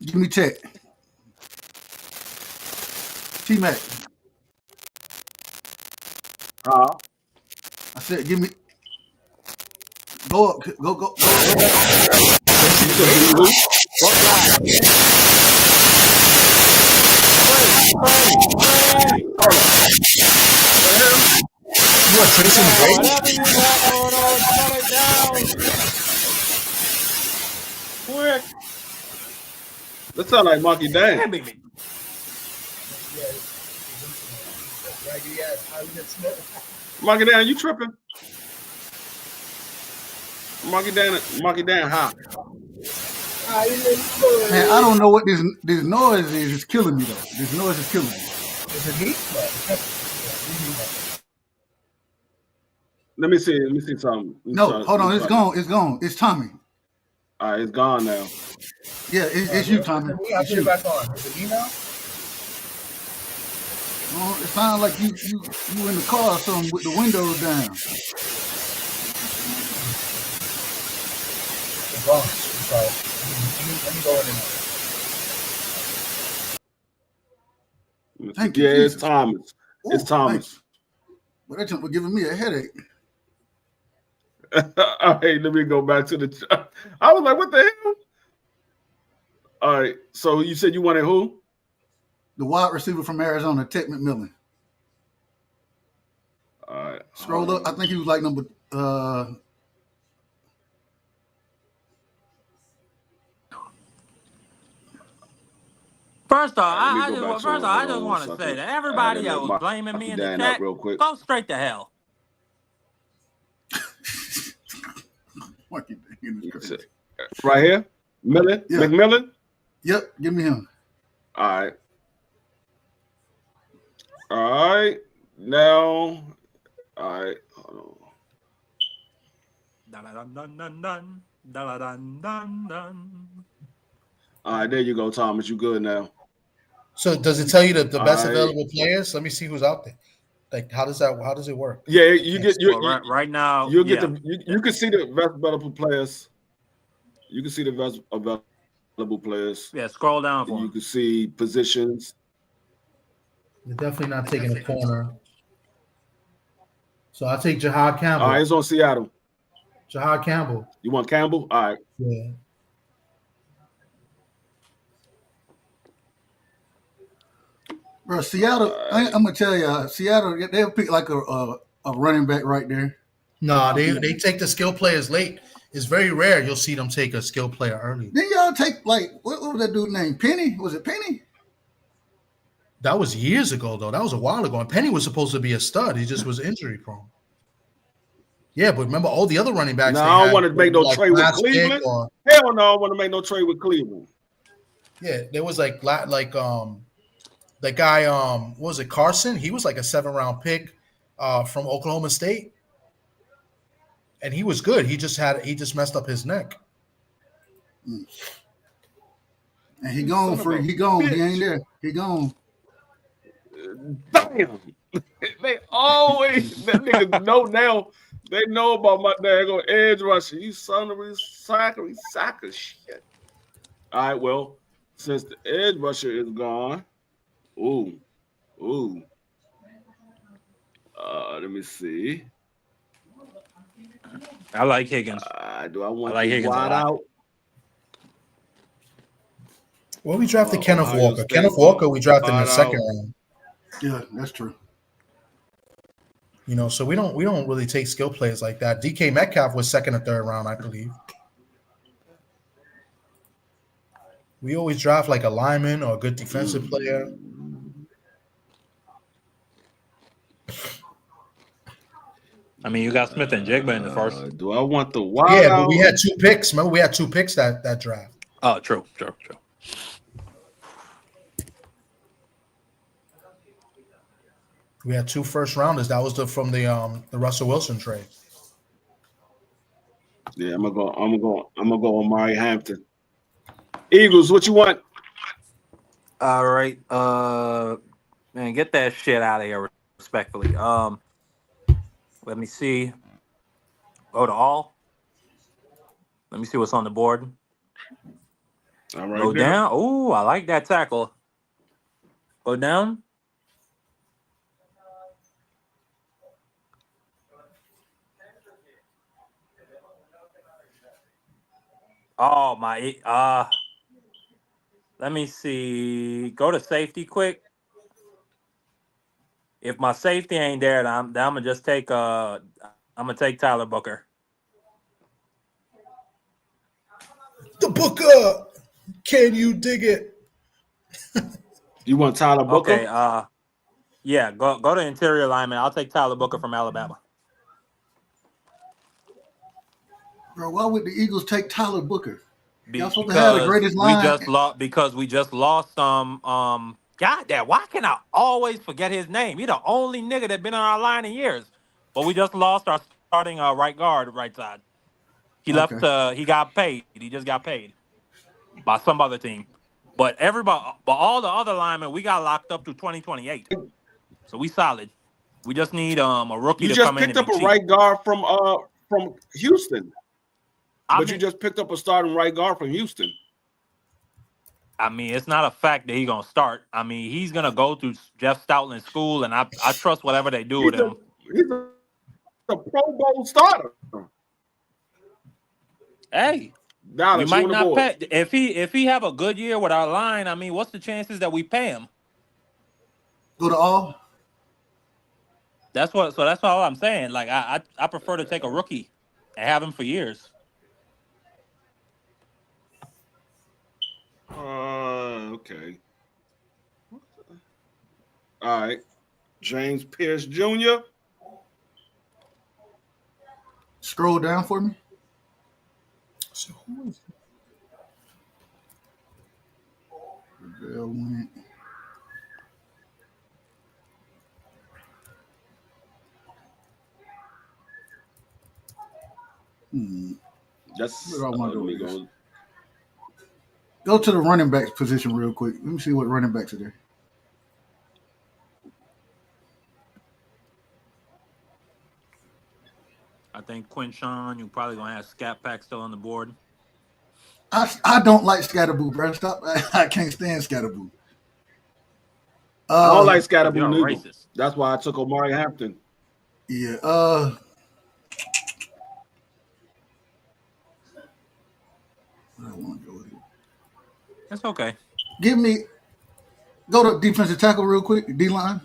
Give me check. T-Mac. Huh? I said, give me. Go up. Go. You are tracing great. Whatever you got going on, shut it down. Quick. That sound like Marky Dan. Hey, baby. Marky Dan, you tripping? Marky Dan, hot. Man, I don't know what this noise is. It's killing me though. This noise is killing me. Is it me? Let me see something. No, hold on. It's gone. It's gone. It's Tommy. All right, it's gone now. Yeah, it's you, Tommy. I'll It's put you. it back on. Is it me now? Oh, it sounds like you in the car or something with the windows down. It's wrong. Sorry. Let me go in and Thank you, Yeah, it's Jesus. Thomas. It's Ooh, Thomas. But that jump was giving me a headache. All right, let me go back to the. I was like, what the hell? All right, so you said you wanted who? The wide receiver from Arizona, Ted McMillan. All right, Scroll up. I think he was like number. First off, Let me go back to I it. just Hold on want to 1 say second. that I had everybody to that let was blaming me in the Dan up chat, real quick. go straight to hell. Marky Dan is crazy. Right here, Millen, Yeah. McMillan. Yep, give me him. All right. All right. Now, all right. Hold on. Dun dun dun dun dun dun dun dun dun. All right, there you go, Thomas. You good now? So does it tell you the best All right. available players? Let me see who's out there Like, how does it work? Yeah, you get Well, right now, you'll get yeah. you can see the best available players. You can see the best available players. Yeah, scroll down for You him. can see positions. They're definitely not taking a corner. So I'll take Jahad Campbell. All right, it's on Seattle. Jahad Campbell. You want Campbell? All right. Yeah. Bro, Seattle. I'm gonna tell you, Seattle. They'll pick like a running back right there. No, they take the skill players late. It's very rare you'll see them take a skill player early. Then y'all take like what was that dude named Penny? Was it Penny? That was years ago, though. That was a while ago. And Penny was supposed to be a stud. He just was injury prone. Yeah, but remember all the other running backs. No, I don't want to make no trade with Cleveland. Hell no, I don't want to make no trade with Cleveland. Yeah, there was like that guy, what was it, Carson? He was like a 7th-round pick from Oklahoma State. And he was good. He just messed up his neck. And he gone. He ain't there. He gone. Damn. They always that nigga know now. They know about my daggone edge rusher. You son of a soccer shit. All right, well, since the edge rusher is gone, let me see. I like Higgins. Do I want Higgins wide out? Well, we drafted Kenneth Walker. Kenneth Walker we drafted in the 2nd round. Yeah, that's true. You know, so we don't really take skill players like that. DK Metcalf was 2nd or 3rd round, I believe. We always draft like a lineman or a good defensive player. I mean, you got Smith and Jigba in the first. Do I want the wide Yeah, out? but we had 2 picks. Remember, we had 2 picks that draft. Oh, true. We had 2 first-rounders. That was from the Russell Wilson trade. Yeah, I'm gonna go Amari Hampton. Eagles, what you want? All right. Man, get that shit out of here respectfully. Let me see. Go to all. Let me see what's on the board. All right. Go down. Oh, I like that tackle. Go down. Oh my. Let me see. Go to safety quick. If my safety ain't there, then I'm gonna just take I'm gonna take Tyler Booker. The Booker. Can you dig it? You want Tyler Booker? Okay. Yeah. Go to interior lineman. I'll take Tyler Booker from Alabama. Bro, why would the Eagles take Tyler Booker? Y'all supposed to have the greatest line. We just lost God damn, why can I always forget his name? He's the only nigga that been on our line in years. But we just lost our starting right guard, right side. He left. He got paid. He just got paid by some other team. But all the other linemen, we got locked up to 2028. So we solid. We just need a rookie to come in. You just picked up a right guard from Houston. You just picked up a starting right guard from Houston. I mean, it's not a fact that he's gonna start. I mean, he's gonna go through Jeff Stoutland school, and I trust whatever they do with him. He's a Pro Bowl starter. Hey, we might not pay if he have a good year with our line. I mean, what's the chances that we pay him? Go to all. That's all I'm saying. Like I prefer to take a rookie and have him for years. Okay. All right. James Pierce Jr. Scroll down for me. So who is it? That's what I want to do. Go to the running backs position real quick. Let me see what running backs are there. I think Quinshawn, you're probably gonna have Scat Pack still on the board. I don't like Scatterboo, bro. Stop. I can't stand Scatterboo. I don't like You're a Scatterboo neither. racist. That's why I took Omari Hampton. Yeah. I don't want to go with it. That's okay. Go to defensive tackle real quick. D line.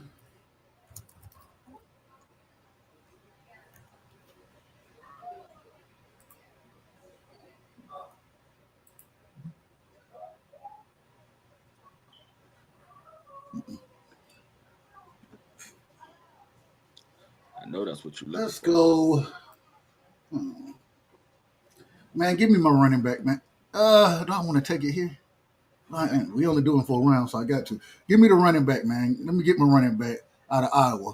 I know that's what you looking Let's for. go. Man, give me my running back, man. Do I want to take it here? We only doing 4 rounds, so I got to. Give me the running back, man. Let me get my running back out of Iowa.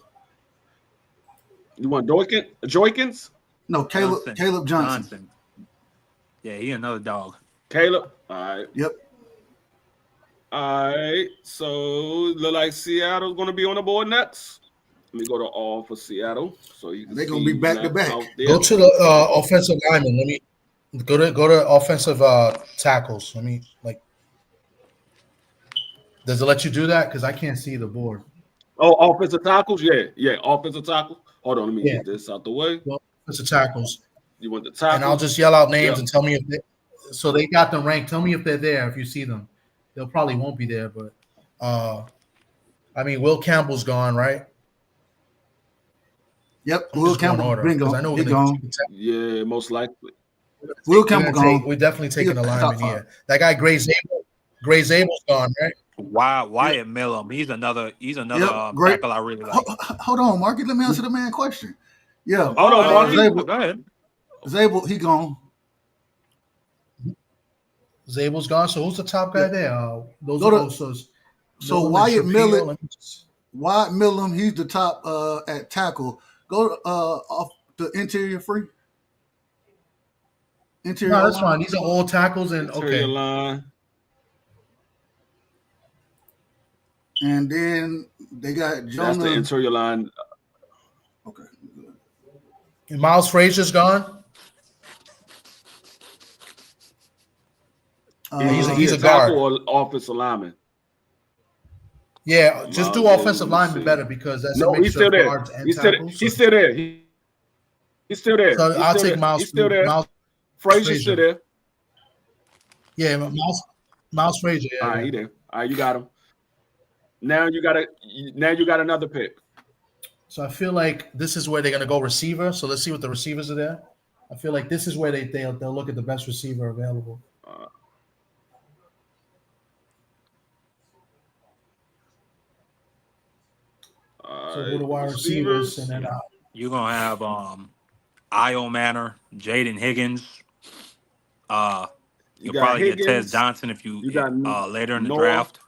You want Joykins? No, Caleb Johnson. Yeah, he another dog. Caleb? All right. Yep. All right. So look like Seattle's going to be on the board next. Let me go to all for Seattle. So you can They're gonna see be back to who's back. out there. Go to the offensive lineman. Let me go to offensive tackles. Let me Does it let you do that? Because I can't see the board. Oh, offensive tackles? Yeah, offensive tackle. Hold on, let me get this out the way. Offensive tackles. You want the tackle? And I'll just yell out names and tell me if so they got them ranked. Tell me if they're there. If you see them, they'll probably won't be there. But I mean, Will Campbell's gone, right? Yep. I'm Will just going Campbell. order, Bingo. 'cause I know He gone. Yeah, most likely. Will Campbell gone. We're definitely taking He a got lineman top here. That guy Gray Zabel's gone, right? Wyatt Millum. He's another great. tackle I really like. Hold on, Marky. Let me answer the man question. Yeah. Hold on, Marky. Zabel, Go ahead. he gone. Zabel's gone. So who's the top guy there? Those Go to- are also So Millum and Wyatt Shapiro. Millett, Let me just- Wyatt Millum, he's the top at tackle. Go off the interior free. Interior. No, that's line. fine. These are all tackles and Interior okay. line. And then they got That's Jonah. the interior line. Okay. And Miles Frazier's gone. He's a guard. tackle or offensive lineman. Yeah, just do Miles, offensive let me lineman see. better because that's No, a he's mixture still of there. guards and He's still, tackles. he's still there. He's still there. So He's I'll still take there. Miles. He's still there. Miles Frazier's still there. Yeah, Miles Frazier. Yeah, All right, he there. All right, you got him. Now you got another pick. So I feel like this is where they're gonna go receiver. So let's see what the receivers are there. I feel like this is where they'll look at the best receiver available. So go to wide receivers and then You're gonna have Io Manor, Jaden Higgins. You'll probably get Tez Johnson if you got later in the Noah. draft.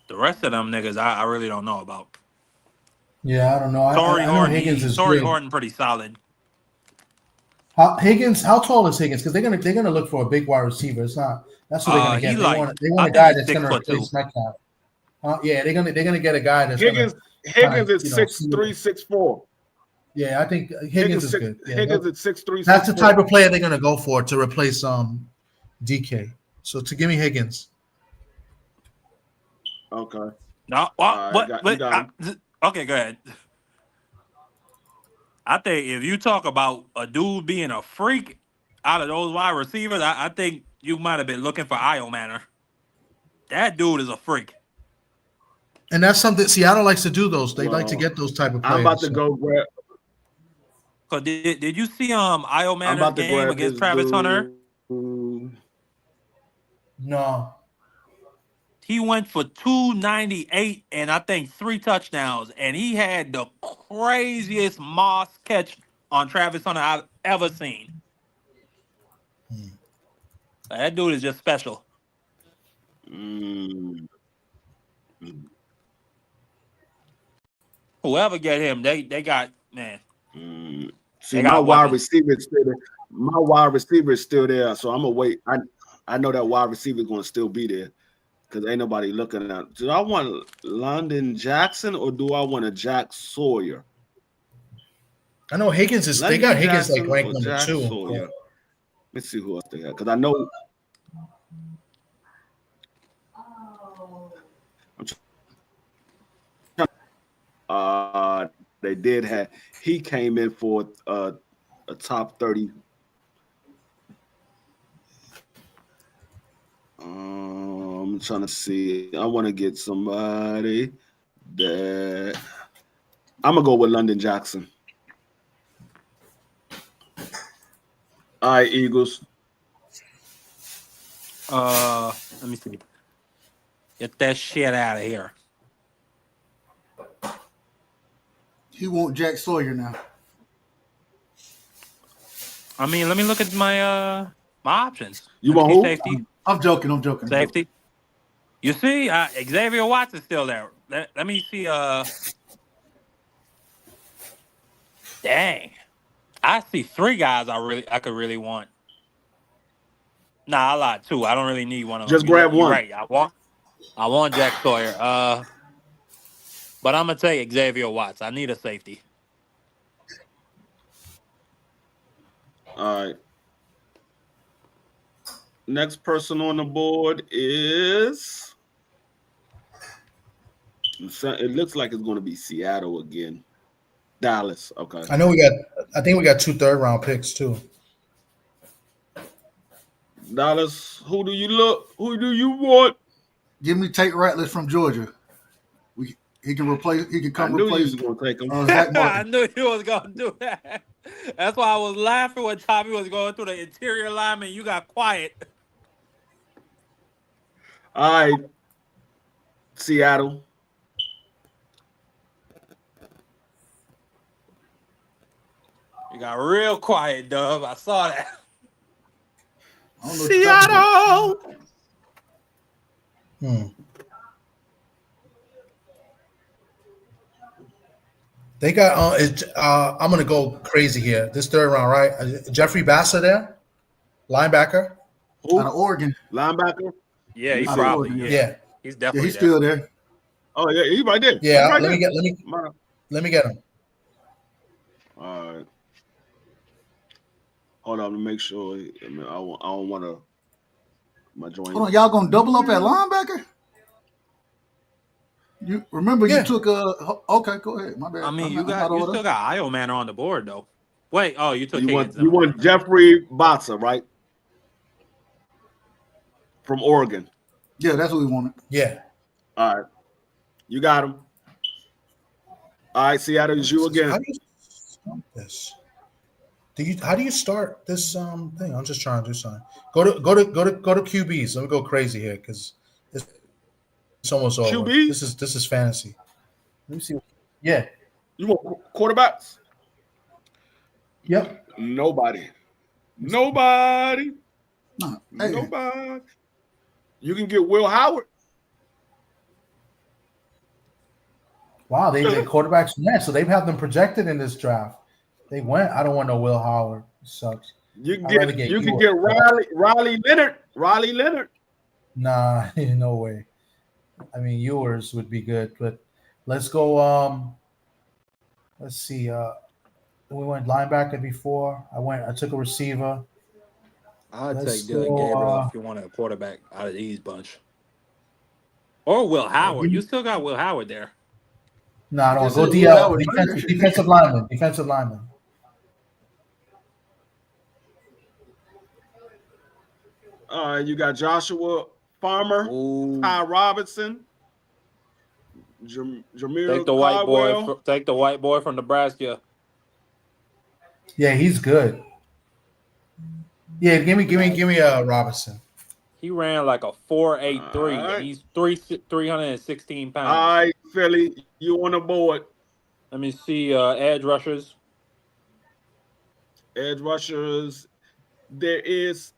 The rest of them niggas, I really don't know about. Yeah, I don't know. Torrey I know Horton, Higgins is Torrey good. Horton, pretty solid. How tall is Higgins? Because they're gonna look for a big wide receiver. It's not. That's what they're gonna get. They want a guy that's gonna replace Metcalf. Yeah, they're gonna get a guy that's Higgins is 6'3", 6'4". Yeah, I think Higgins is good. Yeah, Higgins is 6'3", 6'4". that's the type of player they're gonna go for to replace DK. So to give me Higgins. Okay. No, okay, go ahead. I think if you talk about a dude being a freak out of those wide receivers, I think you might have been looking for Io Manor. That dude is a freak. And that's something Seattle likes to do. They like to get those type of players. I'm about to go grab. So did you see Io Manor's game grab against Travis Hunter? No. He went for 298 and I think 3 touchdowns, and he had the craziest Moss catch on Travis Hunter I've ever seen. That dude is just special. Whoever get him, they got man. See, my wide receiver is still there. My wide receiver is still there, so I'm gonna wait. I know that wide receiver is gonna still be there because ain't nobody looking at. Do I want London Jackson or do I want a Jack Sawyer? I know Higgins is. They London got Higgins Jackson like ranked or number Jack 2. Sawyer? Let's see who else they got. Because I know. They did have. He came in for a top 30. I'm trying to see. I want to get somebody that I'm gonna go with London Jackson. All right, Eagles. Let me see. Get that shit out of here. He want Jack Sawyer now. I mean, let me look at my my options. You Let me want see who? safety. I'm joking. I'm joking. Safety. You see, Xavier Watts is still there. Let me see. Dang, I see 3 guys I could really want. Nah, I lied. 2. I don't really need one of them. Just grab You're one. right. I want Jack Sawyer. But I'm gonna take Xavier Watts. I need a safety. All right. Next person on the board is. It looks like it's going to be Seattle again. Dallas. Okay. I think we got 2 third-round picks too. Dallas. Who do you look? Who do you want? Give me Tate Ratliff from Georgia. He can replace. He can I come knew you replace was going to take him. Zach I Martin. knew you was gonna do that. That's why I was laughing when Tommy was going through the interior lineman. You got quiet. All right. Seattle. You got real quiet, Dub. I saw that. I don't know what you're talking about. They got. I'm gonna go crazy here. This third round, right? Jeffrey Bassa there, linebacker. Who? Out of Oregon. Linebacker. Yeah, he Out of probably. Oregon, Yeah, he's Yeah, definitely he's there. still there. Oh yeah, he right there. Yeah, He's right let me there. get him. All right. Hold on to make sure. I don't want to. My joint. Hold on, y'all gonna double up at linebacker? You remember Yeah. you took okay, go ahead. My bad. I mean, I'm you not still order. got Io Manor on the board though. Wait, oh, you took You Higgins. want Never mind. Jeffrey Bassa, right? From Oregon. Yeah, that's what we wanted. Yeah. All right. You got him. All right, Seattle, is you How again. do you start this? How do you start this thing? I'm just trying to do something. Go to QBs. Let me go crazy here because it's almost over. QBs? This is fantasy. Let me see. Yeah. You want quarterbacks? Yep. Nobody. No, hey, Nobody. You can get Will Howard. Wow, they quarterbacks went, so they have them projected in this draft. They went. I don't want no Will Howard. It sucks. You can I'd rather get get Riley Leonard. Riley Leonard. Nah, no way. I mean, yours would be good, but let's go. Let's see. We went linebacker before. I took a receiver. I'd Let's take Dylan go, Gabriel if you want a quarterback out of these bunch. Or Will Howard. You still got Will Howard there. No, I don't Yes, go Will DL. Howard. Defensive lineman. Defensive lineman. You got Joshua Farmer, Ooh. Ty Robinson, Jameer Take the white Caldwell. boy. Take the white boy from Nebraska. Yeah, he's good. Yeah, give me Robinson. He ran like a 4.83, All right. and he's 316 pounds. All right, Philly, you on the board. Let me see edge rushers. Edge rushers. There is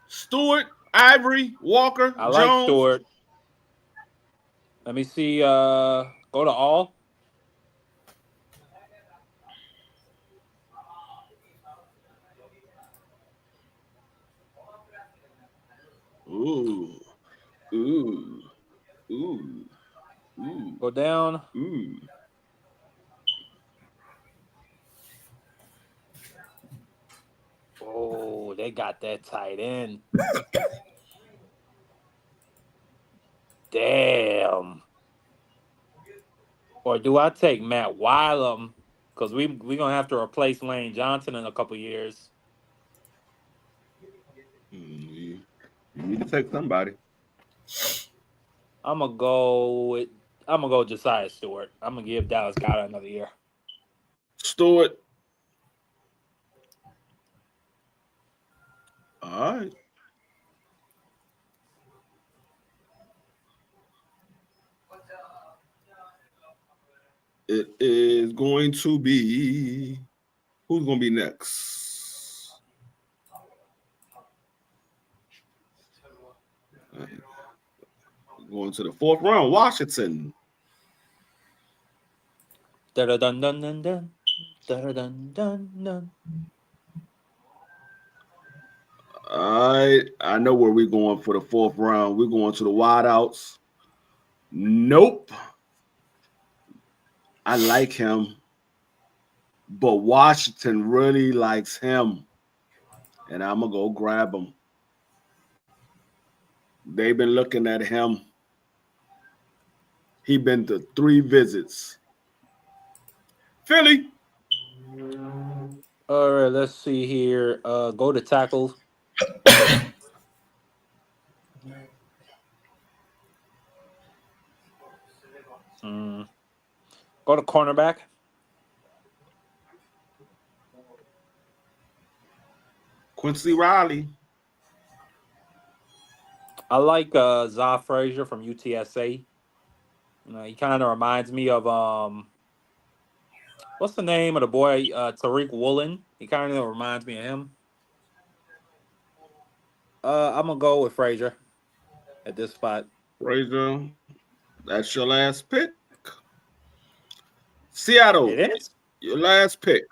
Stewart, Ivory, Walker, I like Jones. Stewart. Let me see. Go to all. Ooh. Scroll down. Oh, they got that tight end. Damn. Or do I take Matt Wylam? Because we're gonna have to replace Lane Johnson in a couple years. You need to take somebody. I'm gonna go Josiah Stewart. I'm gonna give Dallas Goedert another year. Stewart. All right. It is going to be who's going to be next? Going to the 4th round, Washington. Dun dun dun dun dun dun dun dun. All right, I know where we're going for the 4th round. We're going to the wideouts. Nope. I like him, but Washington really likes him, and I'm going to go grab him. They've been looking at him. He's been to 3 visits. Philly. All right, let's see here. Go to tackle. Go to cornerback. Quincy Riley. I like Za Frazier from UTSA. He kind of reminds me of what's the name of the boy? Tariq Woolen. He kind of reminds me of him. I'm gonna go with Frazier at this spot. Frazier, that's your last pick. Seattle, It is your last pick.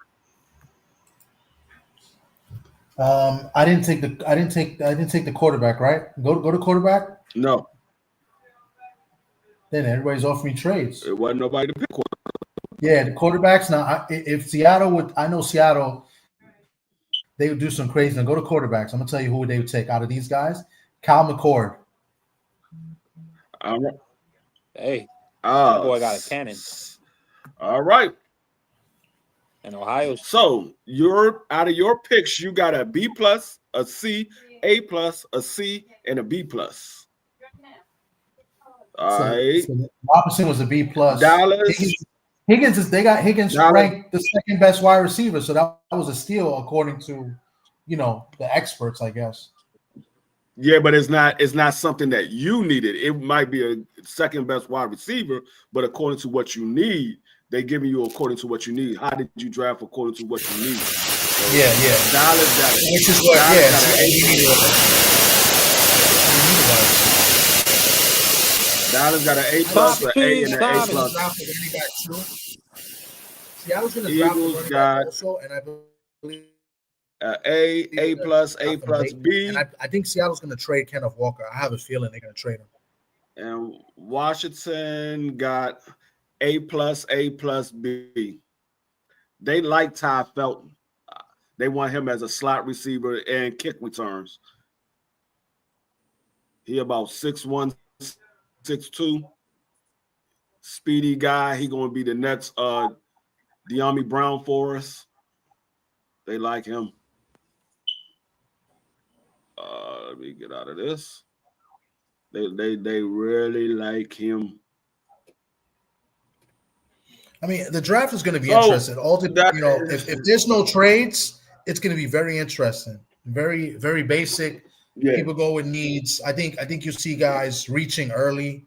I didn't take the quarterback, right? Go to quarterback. No, Then everybody's offering me trades. it wasn't nobody to pick. Yeah, the quarterbacks. Now, if Seattle would, I know Seattle, they would do some crazy. Now go to quarterbacks. I'm gonna tell you who they would take out of these guys. Kyle McCord. All right. Hey, that boy got a cannon. All right. In Ohio. So you're out of your picks, you got a B+, a C, A+, a C, and a B+. All right. So Robinson was a B+. Dallas. They got Higgins Dallas. ranked the 2nd best wide receiver, so that was a steal according to the experts, I guess. Yeah, but it's not something that you needed. It might be a 2nd best wide receiver, but according to what you need, they're giving you according to what you need. How did you draft according to what you need? So Yeah. Dallas got it. Which is what, Dallas yeah. got an A+. Dallas got an A+, an A, and an A+. Seattle's going to draft a Eagles running got back also, and I believe A+, A+, B. And I think Seattle's going to trade Kenneth Walker. I have a feeling they're going to trade him. And Washington got A+, B. They like Ty Felton. They want him as a slot receiver and kick returns. He about 6'1", 6'2". Speedy guy. He going to be the next De'Ami Brown for us. They like him. Let me get out of this. They really like him. I mean, the draft is going to be interesting. If there's no trades, it's going to be very interesting. Very, very basic. Yeah. People go with needs. I think you see guys reaching early,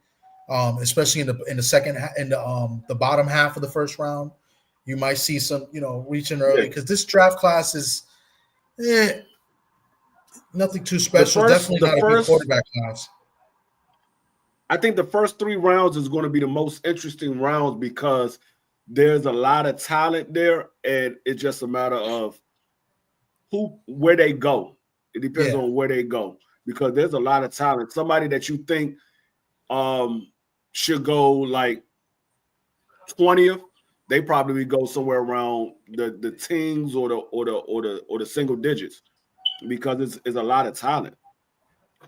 especially in the second in the bottom half of the first round. You might see some, reaching early because this draft class is nothing too special. Definitely not a big quarterback class. I think the first 3 rounds is going to be the most interesting rounds because there's a lot of talent there, and it's just a matter of where they go. It depends on where they go because there's a lot of talent. Somebody that you think should go like 20th, they probably go somewhere around the teens or the single digits because it's a lot of talent.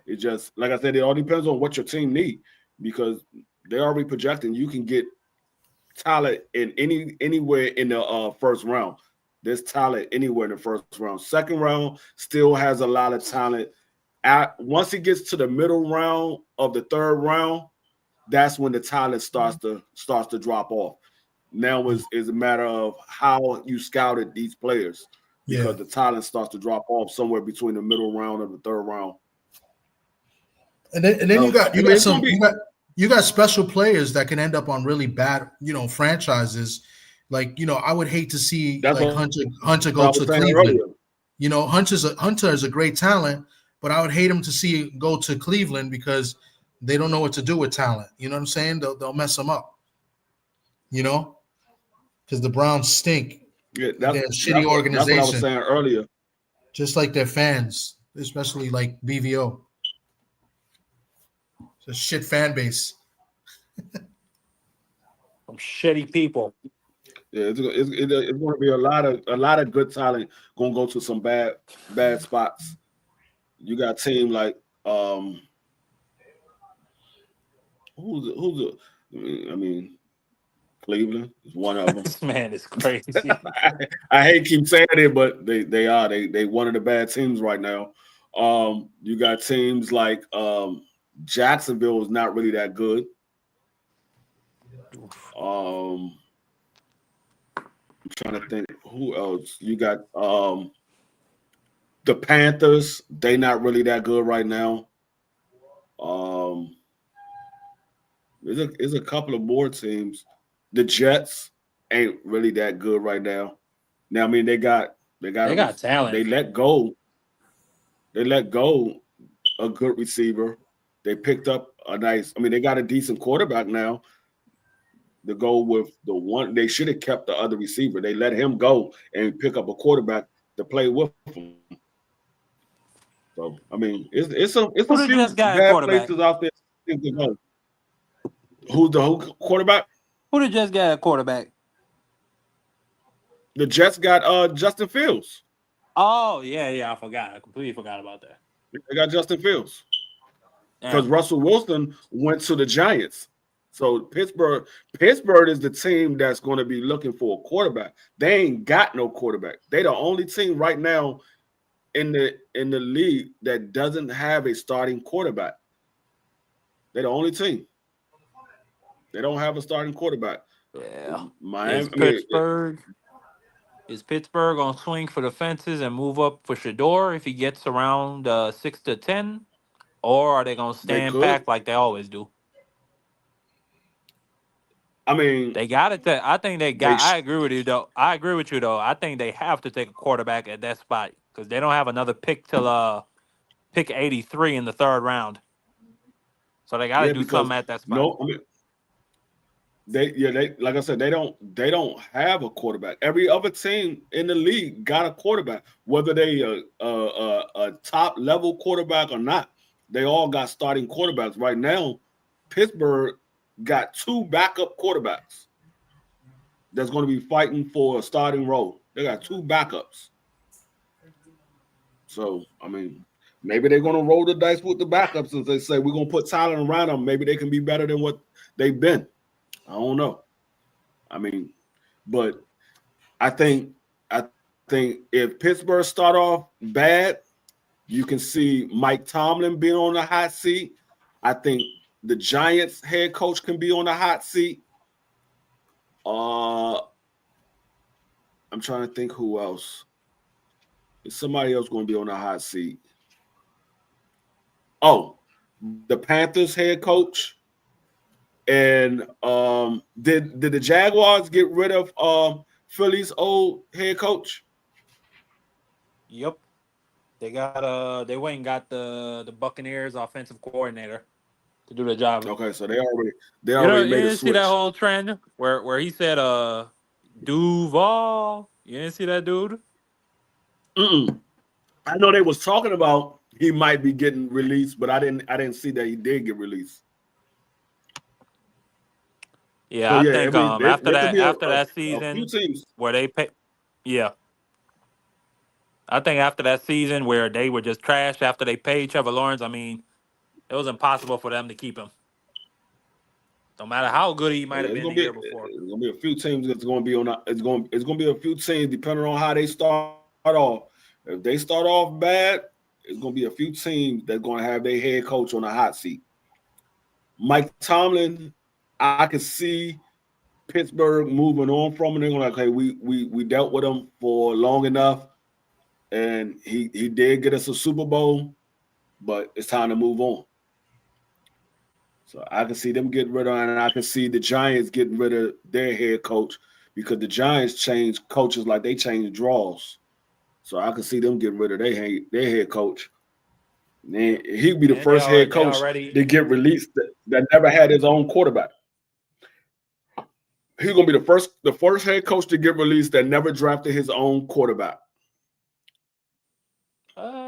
It just, like I said, it all depends on what your team need because they're already projecting you can get talent in anywhere in the first round. There's talent anywhere in the first round. Second round still has a lot of talent. Once it gets to the middle round of the third round, that's when the talent starts to drop off. Now is a matter of how you scouted these players because the talent starts to drop off somewhere between the middle round and the third round. And then you got special players that can end up on really bad, franchises. Like, I would hate to see Hunter go to Cleveland. Earlier. Hunter is a great talent, but I would hate him to see go to Cleveland because they don't know what to do with talent. You know what I'm saying? They'll mess him up. Because the Browns stink. Yeah, they're a shitty organization. That's what I was saying earlier. Just like their fans, especially like BVO. It's a shit fan base. Some shitty people. Yeah, it's going to be a lot of good talent going to go to some bad spots. You got a team like Cleveland is one of them. This man is crazy. I hate keep saying it, but they one of the bad teams right now. You got teams like Jacksonville is not really that good. I'm trying to think who else. You got the Panthers. They not really that good right now. There's a couple of more teams. The Jets ain't really that good right now. Now, I mean, they got talent. They let go a good receiver. They picked up they got a decent quarterback now. To go with the one, they should have kept the other receiver. They let him go and pick up a quarterback to play with him. So, I mean, it's a few bad places out there to go. Who's the quarterback? Who the Jets got a quarterback? The Jets got Justin Fields. Oh, yeah, I forgot. I completely forgot about that. They got Justin Fields. Because Russell Wilson went to the Giants. So Pittsburgh is the team that's going to be looking for a quarterback. They ain't got no quarterback. They the only team right now in the league that doesn't have a starting quarterback. They're the only team. They don't have a starting quarterback. Yeah. Is Pittsburgh gonna swing for the fences and move up for Shador if he gets around 6 to 10, or are they gonna stand back like they always do? I mean, they got it. I think they got. I agree with you though. I think they have to take a quarterback at that spot because they don't have another pick till pick 83 in the third round. So they got to do something at that spot. No, I mean, they like I said, they don't have a quarterback. Every other team in the league got a quarterback, whether they a top level quarterback or not. They all got starting quarterbacks right now. Pittsburgh got two backup quarterbacks that's going to be fighting for a starting role. They got two backups. So, I mean, maybe they're going to roll the dice with the backups as they say, we're going to put talent around them. Maybe they can be better than what they've been. I don't know. I mean, but I think if Pittsburgh start off bad, you can see Mike Tomlin being on the hot seat. I think the Giants head coach can be on the hot seat. I'm trying to think who else. Is somebody else going to be on the hot seat? Oh, the Panthers head coach. And did the Jaguars get rid of Philly's old head coach? Yep. They went and got the Buccaneers offensive coordinator to do the job. Okay, so they already made a switch. You didn't see that whole trend where he said Duval? You didn't see that dude? I know they was talking about he might be getting released, but I didn't see that he did get released. Yeah, So I yeah, I think mean after there could be after that a few season teams. where they pay, yeah, I think after that season where they were just trash after they paid Trevor Lawrence, I mean, it was impossible for them to keep him, no matter how good he might Yeah, have been the year before. it's gonna be a few teams that's gonna be on. It's gonna be a few teams depending on how they start off. If they start off bad, it's gonna be a few teams that's gonna have their head coach on the hot seat. Mike Tomlin, I can see Pittsburgh moving on from him. They're gonna like, hey, we dealt with him for long enough, and he did get us a Super Bowl, but it's time to move on. So I can see them getting rid of, and I can see the Giants getting rid of their head coach because the Giants change coaches like they change draws. So I can see them getting rid of their head coach. And he'd be the And first head they coach already to get released that never had his own quarterback. He's gonna be the first head coach to get released that never drafted his own quarterback.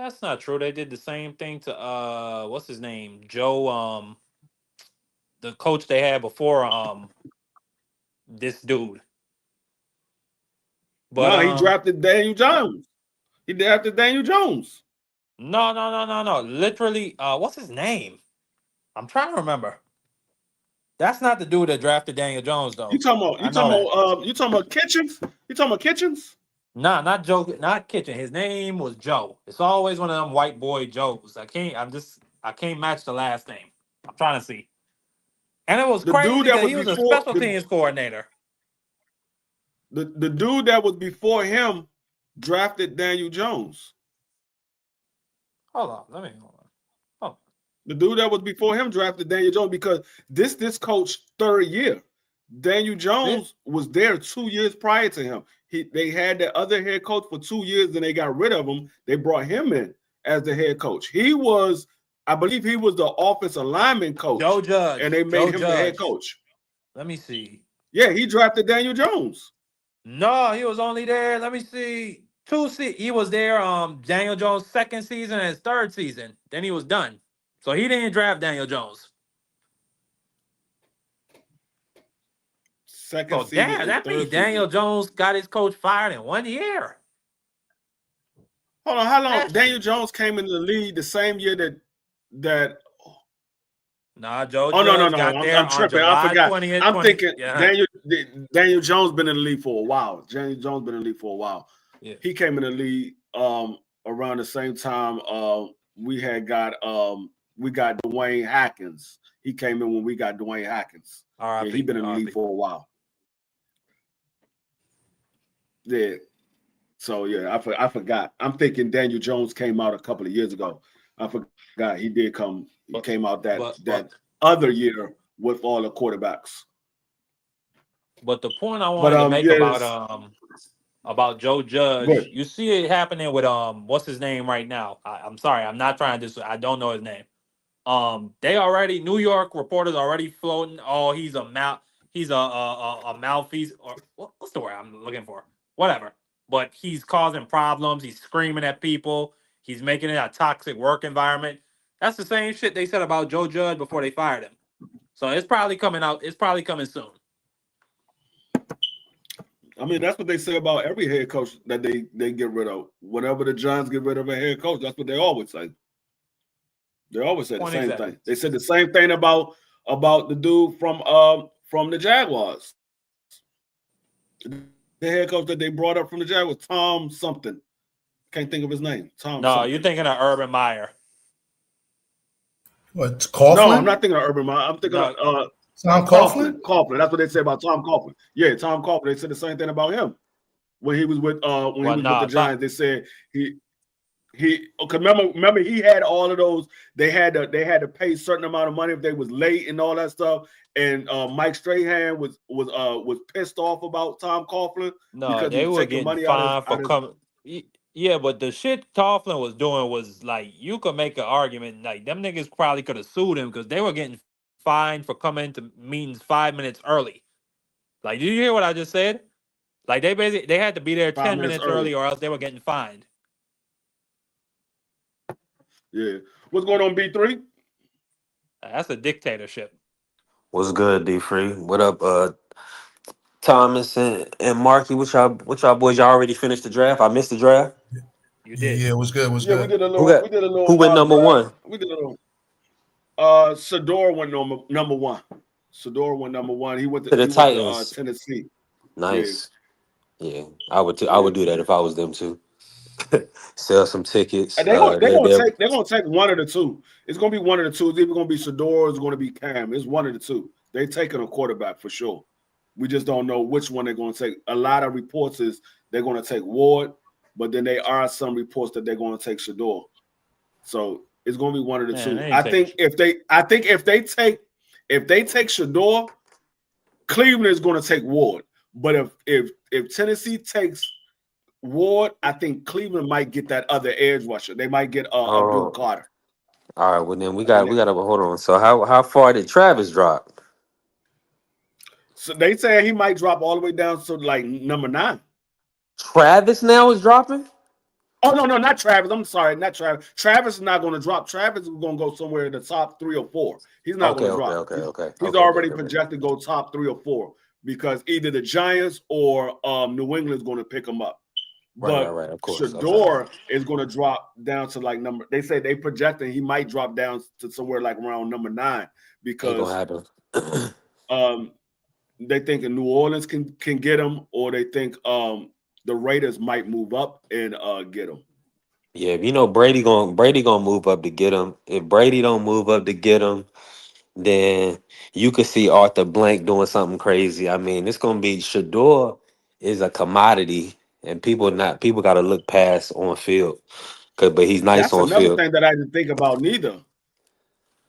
that's not true. They did the same thing to what's his name, Joe, the coach they had before this dude. But No, he drafted Daniel Jones. He drafted Daniel Jones. no. Literally, what's his name? I'm trying to remember. That's not the dude that drafted Daniel Jones, though. You talking about Kitchens? You talking about Kitchens? Nah, not Joe, not Kitchen. His name was Joe. It's always one of them white boy Joes. I can't match the last name. I'm trying to see. And it was The crazy dude that because was he was a before special teams coordinator. the dude that was before him drafted Daniel Jones. Hold on. Oh, The dude that was before him drafted Daniel Jones because this coach third year. Daniel Jones was there 2 years prior to him. They had the other head coach for 2 years, and they got rid of him. They brought him in as the head coach. I believe he was the offensive lineman coach. Joe Judge. And they made him the head coach. Let me see. Yeah, he drafted Daniel Jones. No, he was only there. Let me see. He was there Daniel Jones' second season and his third season. Then he was done. So he didn't draft Daniel Jones. Second season. Damn, that means Daniel Jones got his coach fired in 1 year. Hold on, how long? Daniel Jones came into the league the same year that Nah, Joe. Oh Judge no! got there I'm tripping. July I forgot. 20th, I'm thinking yeah. Daniel Jones been in the league for a while. Daniel Jones been in the league for a while. Yeah. He came in the league around the same time we got Dwayne Haskins. He came in when we got Dwayne Haskins. Yeah, he been in the league for a while. Yeah. So yeah, I forgot. I'm thinking Daniel Jones came out a couple of years ago. I forgot he did come. He came out that other year with all the quarterbacks. But the point I wanted to make about Joe Judge, you see it happening with what's his name right now? I'm sorry, I'm not trying to. I don't know his name. New York reporters already floating. Oh, he's a malfeasance, or what's the word I'm looking for? Whatever. But he's causing problems. He's screaming at people. He's making it a toxic work environment. That's the same shit they said about Joe Judge before they fired him. So it's probably coming out. It's probably coming soon. I mean, that's what they say about every head coach that they get rid of. Whenever the Giants get rid of a head coach, that's what they always say. They always say the same thing. They said the same thing about the dude from the Jaguars. The head coach that they brought up from the Jaguars, Tom something. Can't think of his name. Tom. No, something. You're thinking of Urban Meyer. What, Coughlin? No, I'm not thinking of Urban Meyer. I'm thinking of Tom Coughlin? Coughlin. That's what they say about Tom Coughlin. Yeah, Tom Coughlin. They said the same thing about him when he was with with the Giants. They said he remember he had all of those. They had to pay a certain amount of money if they was late and all that stuff. And Mike Strahan was pissed off about Tom Coughlin. No, they were getting fined for coming. Yeah, but the shit Coughlin was doing was like, you could make an argument like them niggas probably could have sued him because they were getting fined for coming to meetings 5 minutes early. Like, did you hear what I just said? Like they had to be there 10 minutes early or else they were getting fined. Yeah. What's going on, B3? That's a dictatorship. What's good, D Free? What up, Thomas and Marky? What y'all boys? Y'all already finished the draft? I missed the draft. You Yeah, did. yeah, it was good. It was Yeah, we good. did a Who little. got We did a little who went mock number draft. one? We did a little. Shador went number one. Shador went number one. He went To to the Titans. Tennessee. Nice. Yeah, I would Yeah. do that if I was them too. Sell some tickets. And they're gonna They they're gonna take one of the two. It's gonna be one of the two. It's either gonna be Shador or it's gonna be Cam. It's one of the two. They're taking a quarterback for sure. We just don't know which one they're gonna take. A lot of reports is they're gonna take Ward, but then there are some reports that they're gonna take Shador. So it's gonna be one of the Man, two. they ain't I taking think if they take Shador, Cleveland is gonna take Ward. But if Tennessee takes Ward, I think Cleveland might get that other edge rusher. They might get Abdul Oh, Carter. all right. Well, then we I think got to hold on. So how far did Travis drop? so they say he might drop all the way down to like number 9. Travis now is dropping. Oh no, not Travis. I'm sorry, not Travis. Travis is not going to drop. Travis is going to go somewhere in the top 3 or 4. He's not going to drop. He's already projected to go top 3 or 4 because either the Giants or New England is going to pick him up. But Right. Of course. Shador is going to drop down to like number. They say they projecting he might drop down to somewhere like around number 9 Ain't because gonna happen. they think New Orleans can get him, or they think the Raiders might move up and get him. Yeah, if you know Brady gonna move up to get him. If Brady don't move up to get him, then you could see Arthur Blank doing something crazy. I mean, it's gonna be Shador is a commodity, and people got to look past on field. But he's nice That's on another field. thing that I didn't think about neither.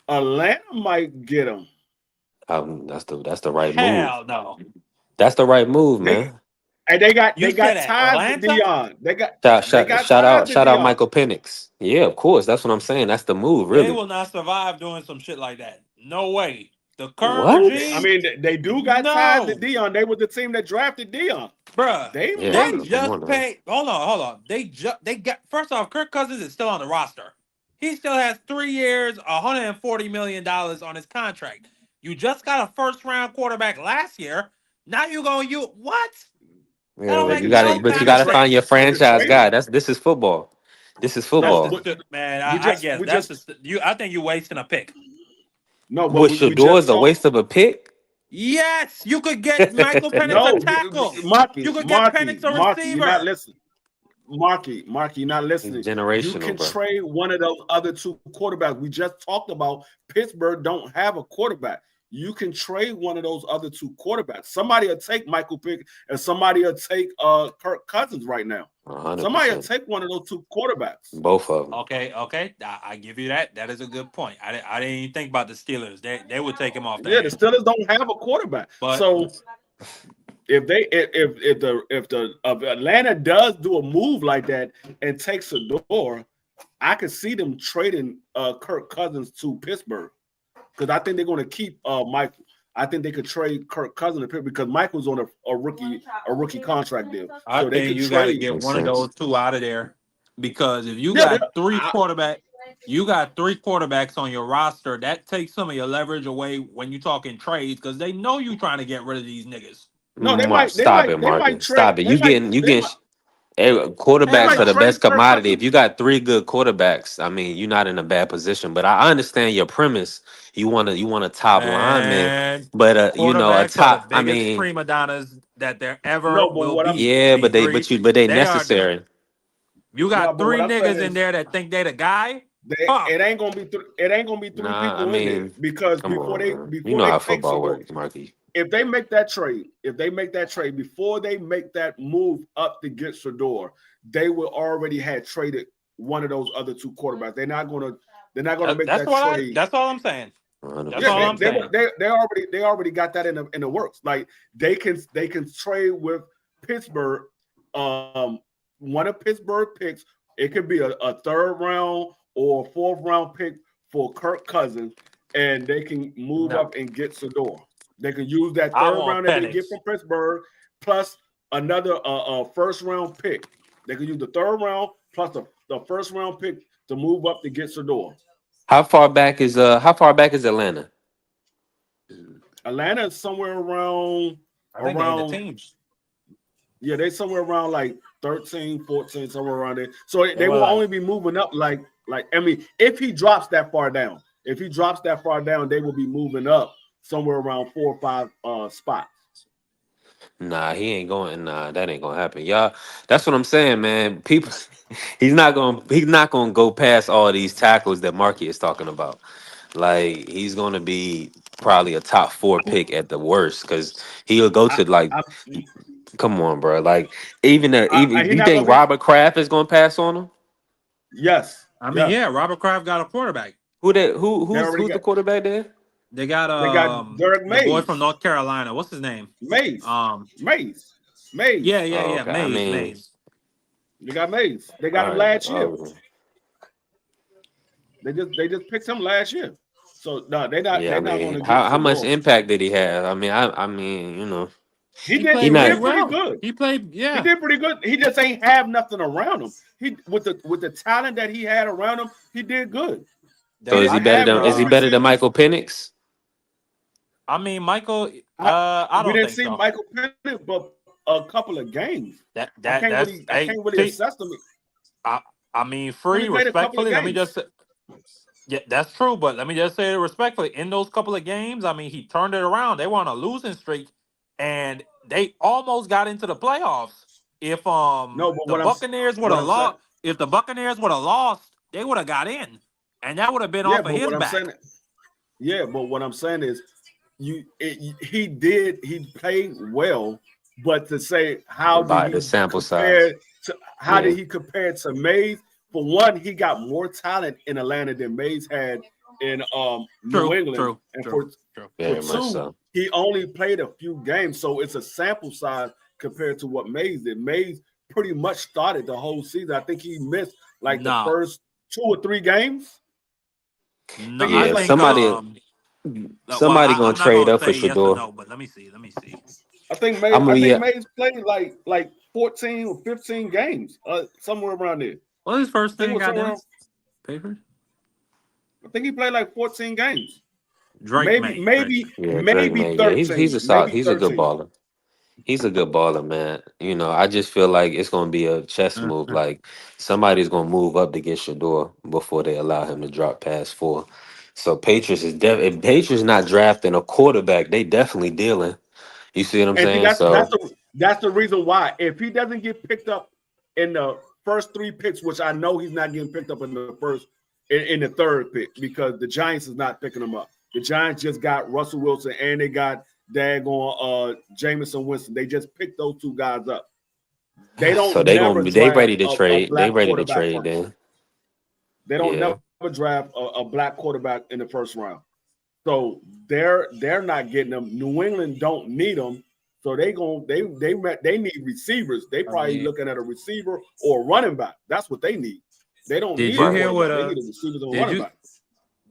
Atlanta might get him. That's the right move. Hell no. That's the right move, They man. and they got You ties said to Atlanta? Dion. They got Shout ties to out Dion. Michael Penix. Yeah, of course. That's what I'm saying. That's the move, They really. will not survive doing some shit like that. No way. The current What? regime. I mean, they do got ties to No, Dion. They were the team that drafted Dion. bruh. They Yeah, They might. come on just now. paid. Hold on. They got. First off, Kirk Cousins is still on the roster. He still has 3 years, $140 million on his contract. You just got a first round quarterback last year. Now you're going to what? That Yeah, don't well, They make can no trade. but They you kind can of gotta trade. find your sense. They can franchise trade him. guy. This is football. This is That's football. No, man. we I just guess we that's just you. I think you're wasting a pick. no, but What we Shador just is a talked. waste of a pick. Yes, you could get Michael Penix a No, tackle. You could get Marky, Penix a you're not receiver. listening. Marky, you're not listening. You Generational, can bro. trade one of those other 2 quarterbacks. We just talked about Pittsburgh don't have a quarterback. You can trade one of those other 2 quarterbacks. Somebody will take Michael Pick and somebody will take Kirk Cousins right now. Somebody will 100%. take one of those 2 quarterbacks. Both of them. Okay. I give you that. That is a good point. I didn't even think about the Steelers. They would take him off the Yeah, the hands. Steelers don't have a quarterback. But So if Atlanta does do a move like that and takes Shador, I could see them trading Kirk Cousins to Pittsburgh because I think they're going to keep Michael. I think they could trade Kirk Cousins to Pittsburgh because Michael's on a rookie contract deal. I So they think could you got to trade. get Makes one of sense. those 2 out of there because if you Yeah, got 3 quarterbacks, you got 3 quarterbacks on your roster. That takes some of your leverage away when you're talking trades because they know you trying to get rid of these niggas. no, they Mark, might stop it, trade. Marcus. Stop it. They might Quarterbacks are the trade best Kirk commodity. If Cousins. you got 3 good quarterbacks, I mean, you're not in a bad position. But I understand your premise. You want a top lineman, Man, but a quarterbacks are the top. I biggest mean, prima donnas that there ever No, but will what I'm be. yeah, but B3. they They are. necessary. You no, got but what 3 I'm saying niggas in is there that think they the guy. Huh. it ain't gonna be it ain't gonna be 3 Nah, I people in there mean, because come on, man. You before know they how take football Shador, works, Marky. if they make that trade, before they make that move up to get Shador, they will already had traded one of those other 2 quarterbacks. They're not gonna make That's that trade. That's all I'm saying. 100%. That's all I'm saying. They already got that in the works. Like they can trade with Pittsburgh, one of Pittsburgh picks. It could be a 3rd round or a 4th round pick for Kirk Cousins, and they can move up and get Shador. They can use that I 3rd want round that they Penix. get from Pittsburgh plus another 1st round pick. They can use the 3rd round plus the 1st round pick to move up to get Shador. How far back is Atlanta? Atlanta is somewhere around I think they're in the teams. Yeah, they somewhere around like 13, 14, somewhere around there. So they were will like- only be moving up like I mean, if he drops that far down, they will be moving up somewhere around 4 or 5 spots. Nah, he ain't going. Nah, that ain't gonna happen, y'all. That's what I'm saying, man. People, he's not gonna go past all these tackles that Marky is talking about. Like he's gonna be probably a top 4 pick at the worst, because he'll go to like. I, Come on, bro. Like even he you not think gonna be- Robert Kraft is gonna pass on him? yes. I mean, yes. yeah, Robert Kraft got a quarterback. Who's already the got- quarterback there? They got Derek the boy Mays. from North Carolina. What's his name? Mays. Mays. Mays. Yeah, Oh, okay. I mean- Mays. They got Mays. They got him All right. last year. Oh, They just picked him last year. So no, they're not. yeah, They're I not going mean, to. how much impact did he have? I mean, you know, He did. played He not- did pretty good. He played, He yeah. did pretty good. He just ain't have nothing around him. He with the talent that he had around him, he did good. so is he better than Michael Penix? I mean, Michael. I- I we don't didn't think see so. Michael Penix, but a couple of games. I That's can't really assess them. I mean, free Only played a couple of respectfully. Let me games. just. Yeah, that's true. But let me just say it respectfully. In those couple of games, I mean, he turned it around. They were on a losing streak, and they almost got into the playoffs. If No, but the what Buccaneers would what have I'm lost, if the Buccaneers would have lost, they would have got in, and that would have been Yeah, off of but his what I'm back. saying. Yeah, but what I'm saying is, he played well, but to say how By did the he sample compare size. to how Yeah. did he compare to Mays? For one, he got more talent in Atlanta than Mays had in New England. And true. Very for much two, so. he only played a few games, so it's a sample size compared to what Mays did. Mays pretty much started the whole season. I think he missed like the first 2 or 3 games. No, Yeah, I think somebody I'm gonna not trade gonna up for say yes or Shador. no, but let me see. I think Mays played like 14 or 15 games, somewhere around there. What his first I think thing it was got somewhere there? Papers? I think he played like 14 games. Drake maybe Drake May. 13. Yeah, he's a solid. maybe He's a good 13. baller. He's a good baller, man. You know, I just feel like it's gonna be a chess move. Like somebody's gonna move up to get Shador before they allow him to drop past 4. So Patriots is if Patriots not drafting a quarterback, they definitely dealing. You see what I'm And see, saying? that's the reason why. If he doesn't get picked up in the first 3 picks, which I know he's not getting picked up in the third pick, because the Giants is not picking him up. The Giants just got Russell Wilson and they got Jameson Winston. They just picked those 2 guys up. They don't. So they ready to trade. They ready to trade first. then. They don't never draft a black quarterback in the first round. So they're not getting them. New England don't need them. So they need receivers. They probably looking at a receiver or a running back. That's what they need. They don't need you hear what they need a receiver or running back.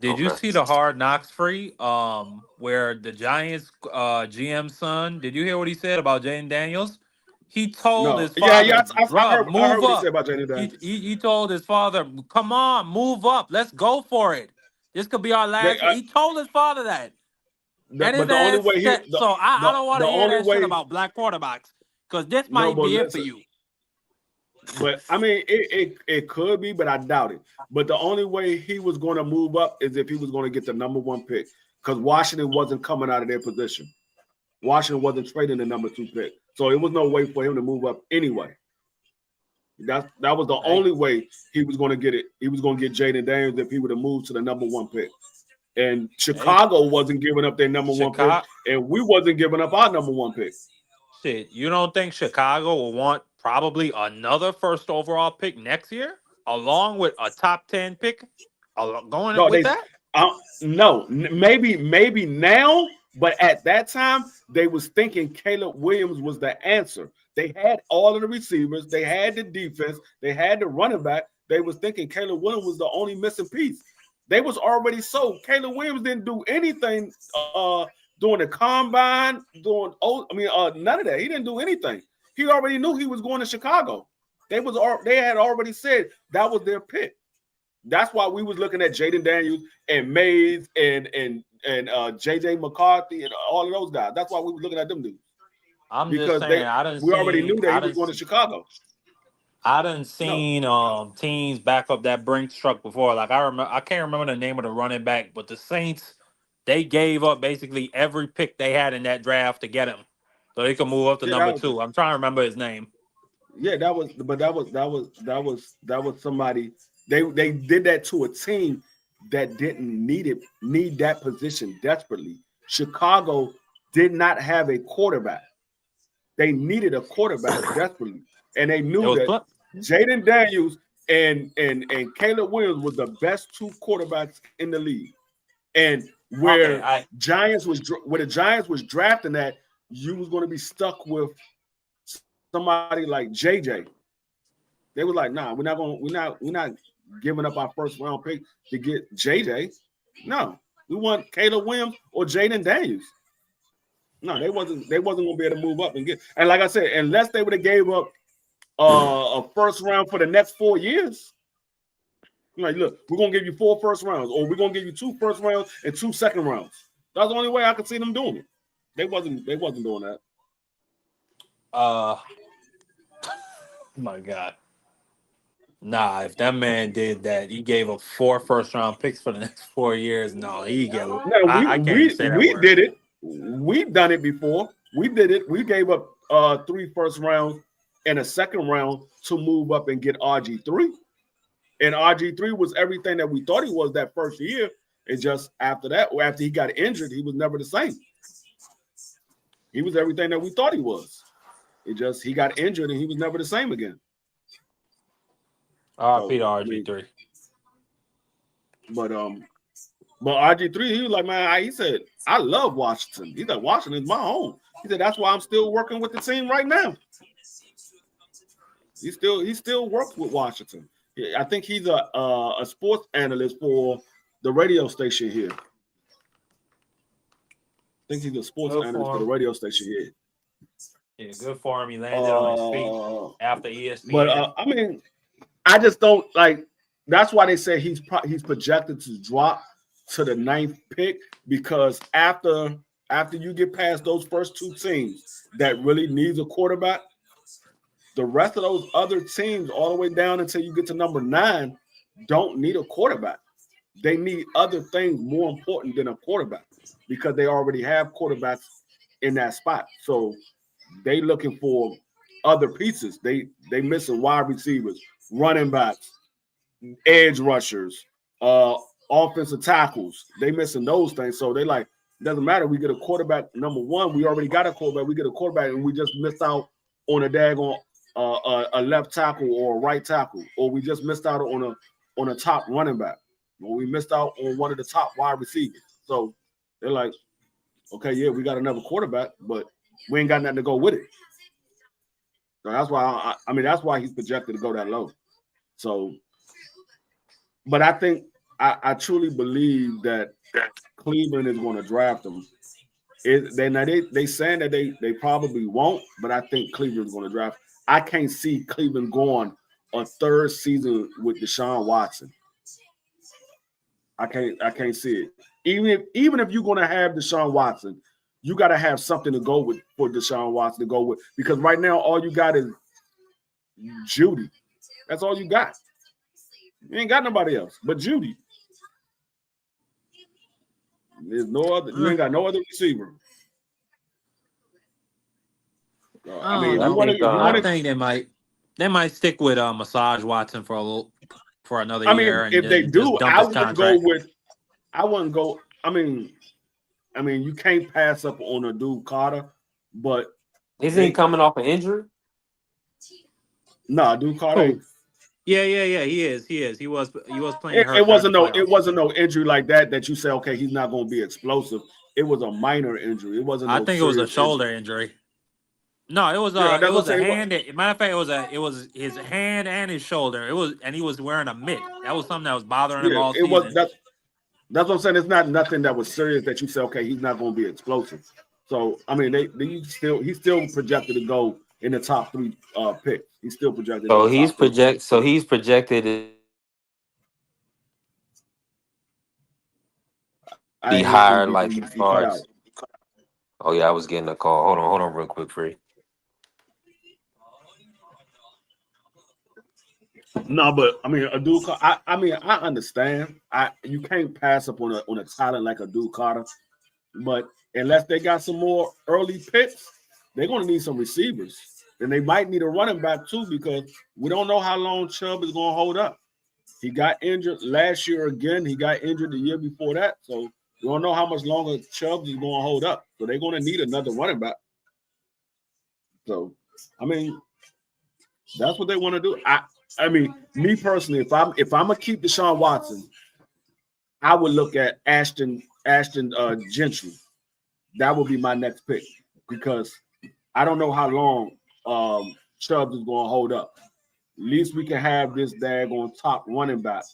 Did you see the Hard Knocks free? Where the Giants GM son, did you hear what he said about Jaden Daniels? He told his father, I heard move what he up. said about Jaden Daniels. He told his father, come on, move up. Let's go for it. This could be our last. He told his father that. But the only way I don't want to hear that shit about black quarterbacks, because this might be it for you. But I mean, it could be, but I doubt it. But the only way he was going to move up is if he was going to get the number 1 pick, because Washington wasn't coming out of their position. Washington wasn't trading the number 2 pick, so it was no way for him to move up anyway. That was the only way he was going to get it. He was going to get Jaden Daniels if he would have moved to the number 1 pick. And Chicago wasn't giving up their number 1 pick, and we wasn't giving up our number 1 pick. Shit, you don't think Chicago will want probably another first overall pick next year, along with a top 10 pick that? No, maybe now, but at that time they was thinking Caleb Williams was the answer. They had all of the receivers, they had the defense, they had the running back. They was thinking Caleb Williams was the only missing piece. They was already sold. Caleb Williams didn't do anything during the combine, none of that. He didn't do anything. He already knew he was going to Chicago. They had already said that was their pick. That's why we was looking at Jaden Daniels and Mays and and JJ McCarthy and all of those guys. That's why we were looking at them dudes. I'm Because just saying, I done we already seen, knew that he was going to Chicago. I done seen teams back up that Brinks truck before. Like I can't remember the name of the running back, but the Saints, they gave up basically every pick they had in that draft to get him, so they could move up to number 2. I'm trying to remember his name. Yeah, that was somebody. They did that to a team that didn't need that position desperately. Chicago did not have a quarterback. They needed a quarterback desperately, and they knew that Jaden Daniels and Caleb Williams were the best 2 quarterbacks in the league. And where the Giants was drafting that, you was going to be stuck with somebody like JJ. They were like, nah, we're not giving up our first round pick to get JJ. No, we want Caleb Williams or Jaden Daniels. No, they wasn't gonna be able to move up and get. And like I said, unless they would have gave up a first round for the next 4 years. Like, look, we're gonna give you 4 first rounds, or we're gonna give you 2 first rounds and 2 second rounds. That's the only way I could see them doing it. They wasn't doing that. My God. Nah, if that man did that, he gave up 4 first round picks for the next 4 years. No, he gave up. I can't even say that we word. did it. We've done it before. We did it. We gave up 3 first rounds and a second round to move up and get RG3. And RG3 was everything that we thought he was that first year. And just after that, or after he got injured, he was never the same. He was everything that we thought he was. He got injured and he was never the same again. RP to RG3. But RG3, he was like, man, he said, I love Washington. He said, Washington's my home. He said, that's why I'm still working with the team right now. He still works with Washington. I think he's a sports analyst for the radio station here. I think he's a sports analyst for the radio station here. Yeah, good for him. He landed on his feet after ESPN. But I mean, I just don't like. That's why they say he's projected to drop to the 9th pick, because after you get past those first 2 teams that really needs a quarterback, the rest of those other teams all the way down until you get to number 9 don't need a quarterback. They need other things more important than a quarterback, because they already have quarterbacks in that spot. So they looking for other pieces. They missing wide receivers, running backs, edge rushers, offensive tackles. They missing those things. So they like, it doesn't matter. We get a quarterback. Number 1, we already got a quarterback. We get a quarterback, and we just missed out on a daggone a left tackle or a right tackle, or we just missed out on a top running back, or we missed out on one of the top wide receivers. So they're like, okay, yeah, we got another quarterback, but we ain't got nothing to go with it. So that's why that's why he's projected to go that low. So, but I think I truly believe that Cleveland is going to draft him. They saying that they probably won't, but I think Cleveland's going to draft. I can't see Cleveland going a 3rd season with Deshaun Watson. I can't see it. Even if you're going to have Deshaun Watson, you got to have something to go with for Deshaun Watson to go with, because right now all you got is Judy. That's all you got. You ain't got nobody else but Judy. There's no other. You ain't got no other receiver. I think they might stick with Massage Watson for another year. If they do, I wouldn't go. I mean, you can't pass up on a dude Carter, but isn't he coming off an injury? Nah, dude Carter. Yeah. He is. He was playing. It wasn't no injury like that you say, okay, he's not going to be explosive. It was a minor injury. It wasn't. I think it was a shoulder injury. No, it was a hand. Matter of fact, it was his hand and his shoulder. And he was wearing a mitt. That was something that was bothering him all season. That's what I'm saying. It's not nothing that was serious that you say, okay, he's not going to be explosive. So I mean, he's still projected to go in the top 3 picks. He's still projected. So he's projected. Be ain't hear higher you. like You cut out. farts. Oh yeah, I was getting a call. Hold on, real quick, free. No, but I mean, a dude. I mean, I understand. You can't pass up on a talent like a Duke Carter, but unless they got some more early picks, they're going to need some receivers, and they might need a running back too because we don't know how long Chubb is going to hold up. He got injured last year again. He got injured the year before that, so we don't know how much longer Chubb is going to hold up. So they're going to need another running back. So, I mean, that's what they want to do. I mean, me personally, if I'm gonna keep Deshaun Watson, I would look at Ashton Gentry. That would be my next pick because I don't know how long Chubb is going to hold up. At least we can have this daggone top running back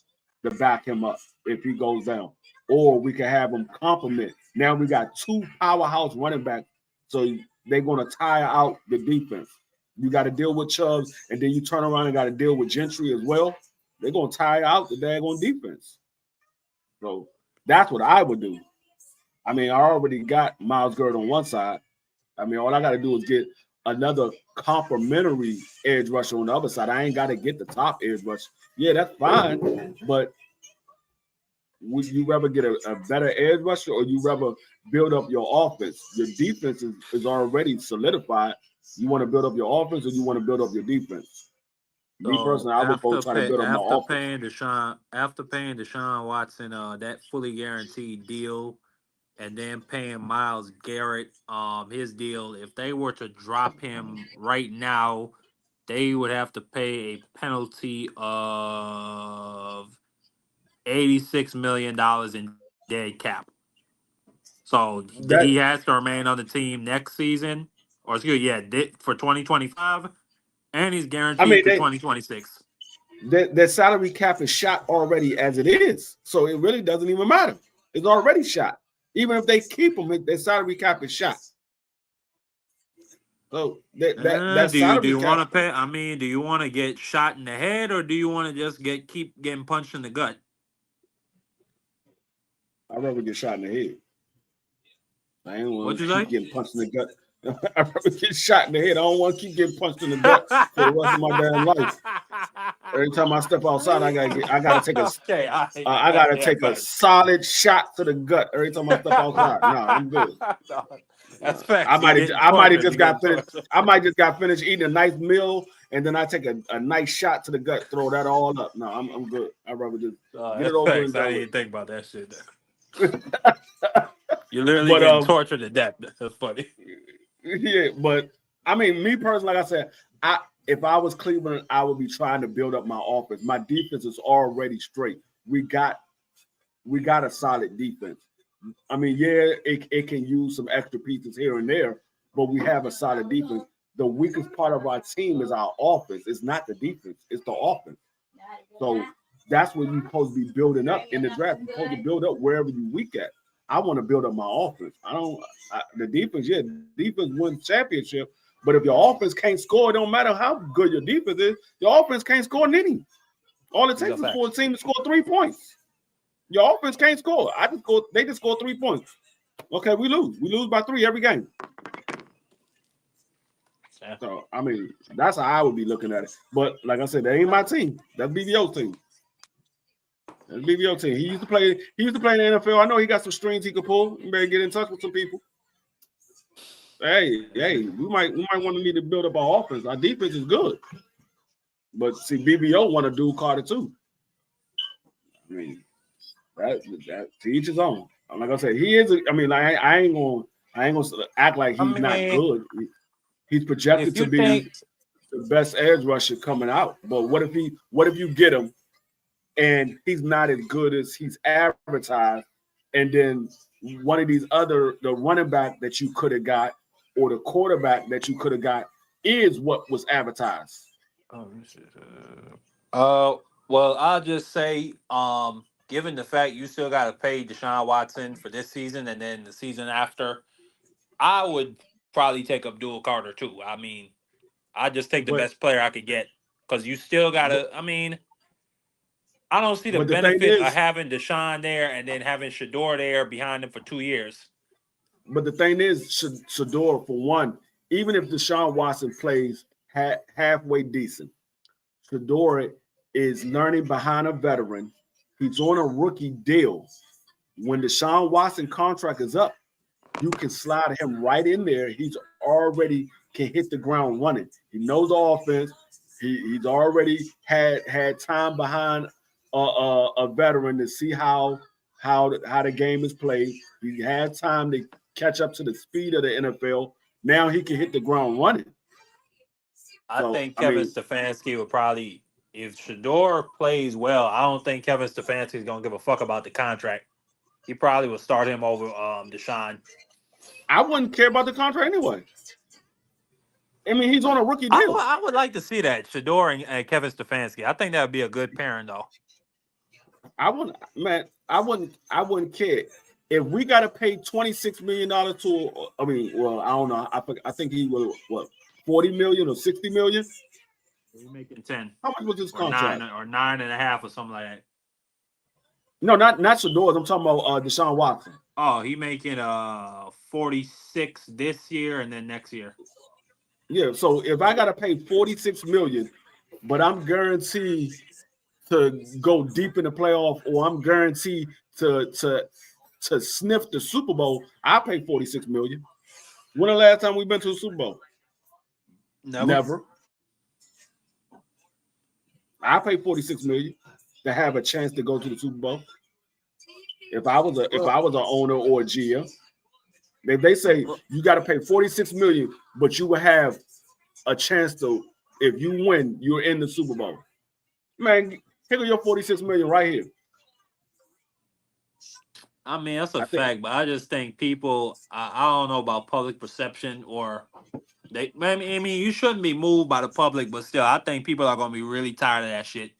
to back him up if he goes down, or we can have him complement. Now we got two powerhouse running backs, so they're going to tire out the defense. You got to deal with Chubb, and then you turn around and got to deal with Gentry as well. They're going to tire out the daggone defense. So that's what I would do. I mean, I already got Myles Garrett on one side. I mean, all I got to do is get another complimentary edge rusher on the other side. I ain't got to get the top edge rusher. Yeah, that's fine. But would you rather get a better edge rusher or you rather build up your offense? Your defense is already solidified. You want to build up your offense or you want to build up your defense? Me personally, I would go try to build up my offense. After paying Deshaun Watson that fully guaranteed deal, and then paying Myles Garrett his deal, if they were to drop him right now, they would have to pay a penalty of $86 million in dead cap. So he has to remain on the team next season, or for 2025, and he's guaranteed to 2026. Their salary cap is shot already as it is, so it really doesn't even matter. It's already shot. Even if they keep him, their salary cap is shot. So do you want to pay? I mean, do you want to get shot in the head, or do you want to just keep getting punched in the gut? I'd rather get shot in the head. I ain't want to keep getting punched in the gut. I'd rather get shot in the head. I don't want to keep getting punched in the gut for the rest of my damn life. Every time I step outside, I gotta take a solid shot to the gut every time I step outside. No, I'm good. That's fact. I might have just got finished. I might just got finished eating a nice meal, and then I take a nice shot to the gut, throw that all up. No, I'm good. I'd rather just get it over and done. I didn't think about that shit. You're literally getting tortured to death. That's funny. Yeah, but I mean, me personally, like I said, if I was Cleveland, I would be trying to build up my offense. My defense is already straight. We got a solid defense. I mean, yeah, it can use some extra pieces here and there, but we have a solid defense. The weakest part of our team is our offense. It's not the defense. It's the offense. So that's what you're supposed to be building up in the draft. You're supposed to build up wherever you're weak at. I want to build up my offense. The defense, defense wins championship. But if your offense can't score, it don't matter how good your defense is. Your offense can't score an inning. All it takes is for a team to score 3 points. Your offense can't score. They just score 3 points. Okay, we lose. We lose by 3 every game. Yeah. So I mean, that's how I would be looking at it. But like I said, that ain't my team. That's BBO's team. That's BBO team. He used to play in the NFL. I know he got some strings he could pull. You better get in touch with some people. Hey, we might want to need to build up our offense. Our defense is good. But see, BBO want to do Carter too. I mean, that to each his own. Like I said, he is. I ain't gonna act like he's not good. He's projected to be the best edge rusher coming out. But what if you get him and he's not as good as he's advertised, and then one of these the running back that you could have got or the quarterback that you could have got is what was advertised? Well, I'll just say, given the fact you still got to pay Deshaun Watson for this season and then the season after, I would probably take Abdul Carter too. I mean, I just take the best player I could get because you still got to. I mean, I don't see the But the thing benefit of is, having Deshaun there and then having Shador there behind him for 2 years. Shador, for one, even if Deshaun Watson plays halfway decent, Shador is learning behind a veteran. He's on a rookie deal. When Deshaun Watson contract is up, you can slide him right in there. He's already can hit the ground running. He knows the offense. He's already had time behind a veteran to see how the game is played. He had time to catch up to the speed of the NFL. Now he can hit the ground running. I think Kevin Stefanski would probably, if Shador plays well, I don't think Kevin Stefanski is going to give a fuck about the contract. He probably would start him over Deshaun. I wouldn't care about the contract anyway. I mean, he's on a rookie deal. I would like to see that, Shador and Kevin Stefanski. I think that would be a good pairing, though. I wouldn't care. If we got to pay $26 million to, I don't know. I think he was, what, 40 million or 60 million? He's making 10. How much was his contract? 9.5 or something like that. No, not Shador. I'm talking about Deshaun Watson. Oh, he making 46 this year and then next year. Yeah, so if I gotta pay 46 million, but I'm guaranteed to go deep in the playoff, or I'm guaranteed to sniff the Super Bowl, I pay 46 million. When the last time we've been to a Super Bowl? Never. I pay 46 million to have a chance to go to the Super Bowl. If I was an owner or a GM, if they say you got to pay 46 million, but you will have a chance to, if you win, you're in the Super Bowl. Man, here your 46 million right here. I mean, that's a fact, but I just think people, I don't know about public perception or I mean, you shouldn't be moved by the public, but still, I think people are going to be really tired of that shit.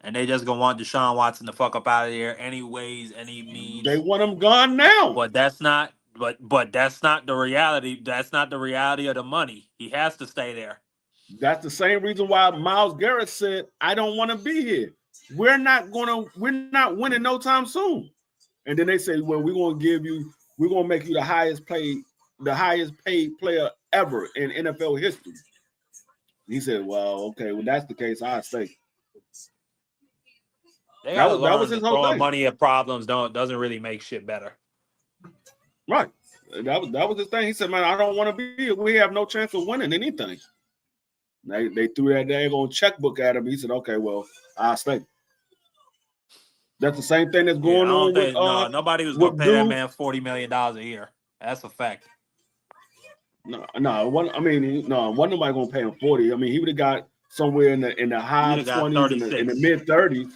And they just going to want Deshaun Watson to fuck up out of there any ways, any means. They want him gone now. But that's not, but that's not the reality. That's not the reality of the money. He has to stay there. That's the same reason why Myles Garrett said, I don't want to be here. We're not winning no time soon. And then they say, well, we're going to make you the highest paid player ever in NFL history. He said, well, okay, when that's the case, I'll stay. That was his whole thing. Money at problems doesn't really make shit better. Right. That was his thing. He said, man, I don't want to be here. We have no chance of winning anything. They threw that daggone checkbook at him. He said, okay, well, I'll stay. That's the same thing that's going on with nobody was going to pay that man $40 million a year. That's a fact. Wasn't nobody going to pay him 40. I mean, he would have got somewhere in the high 20s, in the mid 30s.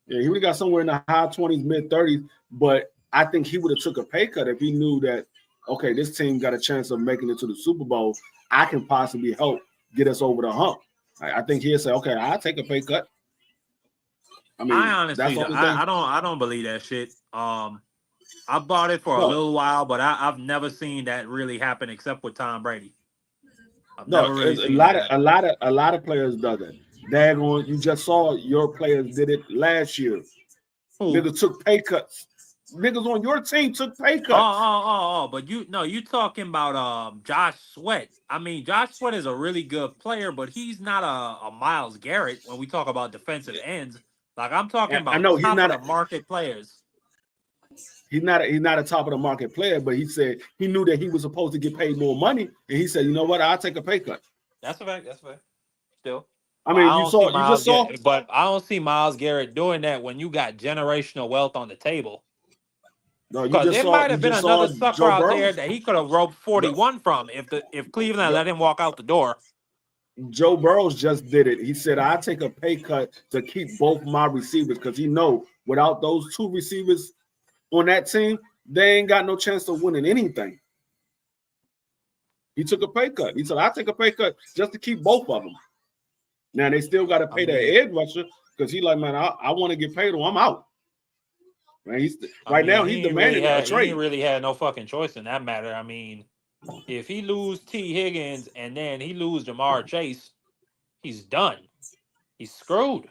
Yeah, he would have got somewhere in the high 20s, mid 30s. But I think he would have took a pay cut if he knew that, okay, this team got a chance of making it to the Super Bowl. I can possibly help get us over the hump. I think he'll say, okay, I'll take a pay cut. I mean, I honestly, I don't believe that shit. I bought it for a little while, but I've never seen that really happen except with Tom Brady. A lot of players do that. Daggone, you just saw your players did it last year. Niggas took pay cuts. Niggas on your team took pay cuts. But you talking about Josh Sweat. I mean, Josh Sweat is a really good player, but he's not a Myles Garrett when we talk about defensive ends. Like I'm talking about top of the market players. He's not a top of the market player, but he said he knew that he was supposed to get paid more money, and he said, you know what, I'll take a pay cut. That's a fact. Still. I mean, you just saw, but I don't see Myles Garrett doing that when you got generational wealth on the table. No, because there might have been another sucker out there that he could have roped 41 from if Cleveland let him walk out the door. Joe Burrows just did it. He said, I take a pay cut to keep both my receivers because he know without those two receivers on that team, they ain't got no chance of winning anything. He took a pay cut. He said, I take a pay cut just to keep both of them. Now, they still got to pay their edge rusher because he's like, man, I want to get paid or I'm out. Man, he's demanding a trade. He really had no fucking choice in that matter. I mean, if he lose T. Higgins and then he lose Jamar Chase, he's done. He's screwed.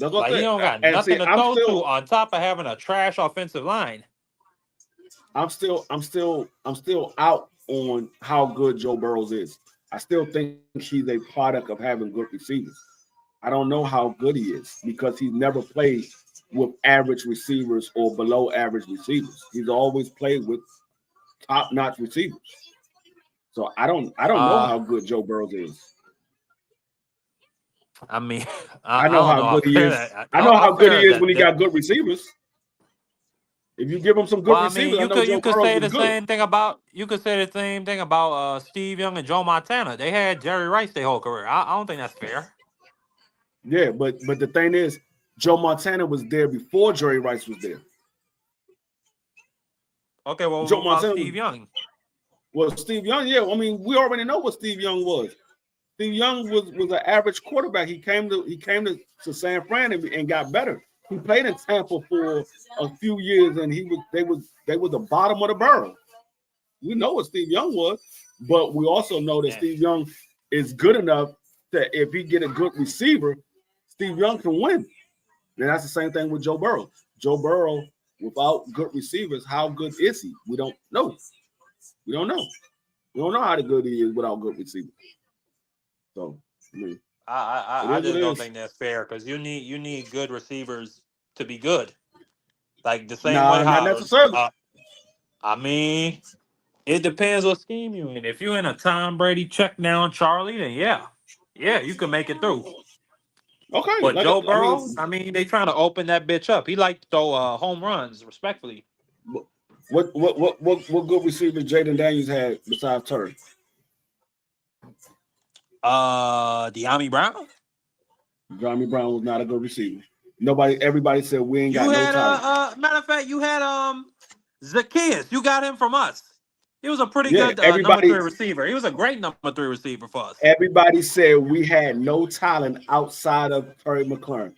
That's what Like I he said. don't got And see, nothing to throw to on top of having a trash offensive line. I'm still out on how good Joe Burrows is. I still think he's a product of having good receivers. I don't know how good he is because he's never played with average receivers or below average receivers. He's always played with top-notch receivers. So I don't know how good Joe Burrows is. I mean, I I know don't how know good he is. that. I know how good he is that, when he got good receivers. If you give him some good well, I mean, receivers, I know Joe you could Burrows say is the good. same thing about Steve Young and Joe Montana. They had Jerry Rice their whole career. I don't think that's fair. Yeah, but the thing is, Joe Montana was there before Jerry Rice was there. Okay, well, Joe what about Montana Steve Young? Well, Steve Young, yeah. I mean, we already know what Steve Young was. Steve Young was an average quarterback. He came to San Fran and got better. He played in Tampa for a few years, and they were the bottom of the barrel. We know what Steve Young was, but we also know that Steve Young is good enough that if he get a good receiver, Steve Young can win. And that's the same thing with Joe Burrow. Joe Burrow, without good receivers, how good is he? We don't know. We don't know. We don't know how good he is without good receivers. So, I mean, I just don't think that's fair because you need good receivers to be good. Like the same way not how necessarily. I mean, it depends what scheme you in. If you're in a Tom Brady check down Charlie, then yeah, you can make it through. Okay, But Joe Burrow, I mean, they trying to open that bitch up. He like to throw home runs, respectfully. What good receivers Jaden Daniels had besides Terry? De'Ami Brown. De'Ami Brown was not a good receiver. Everybody said we ain't got no talent. Matter of fact, you had Zacchaeus. You got him from us. He was a pretty good number 3 receiver. He was a great number 3 receiver for us. Everybody said we had no talent outside of Terry McLaurin.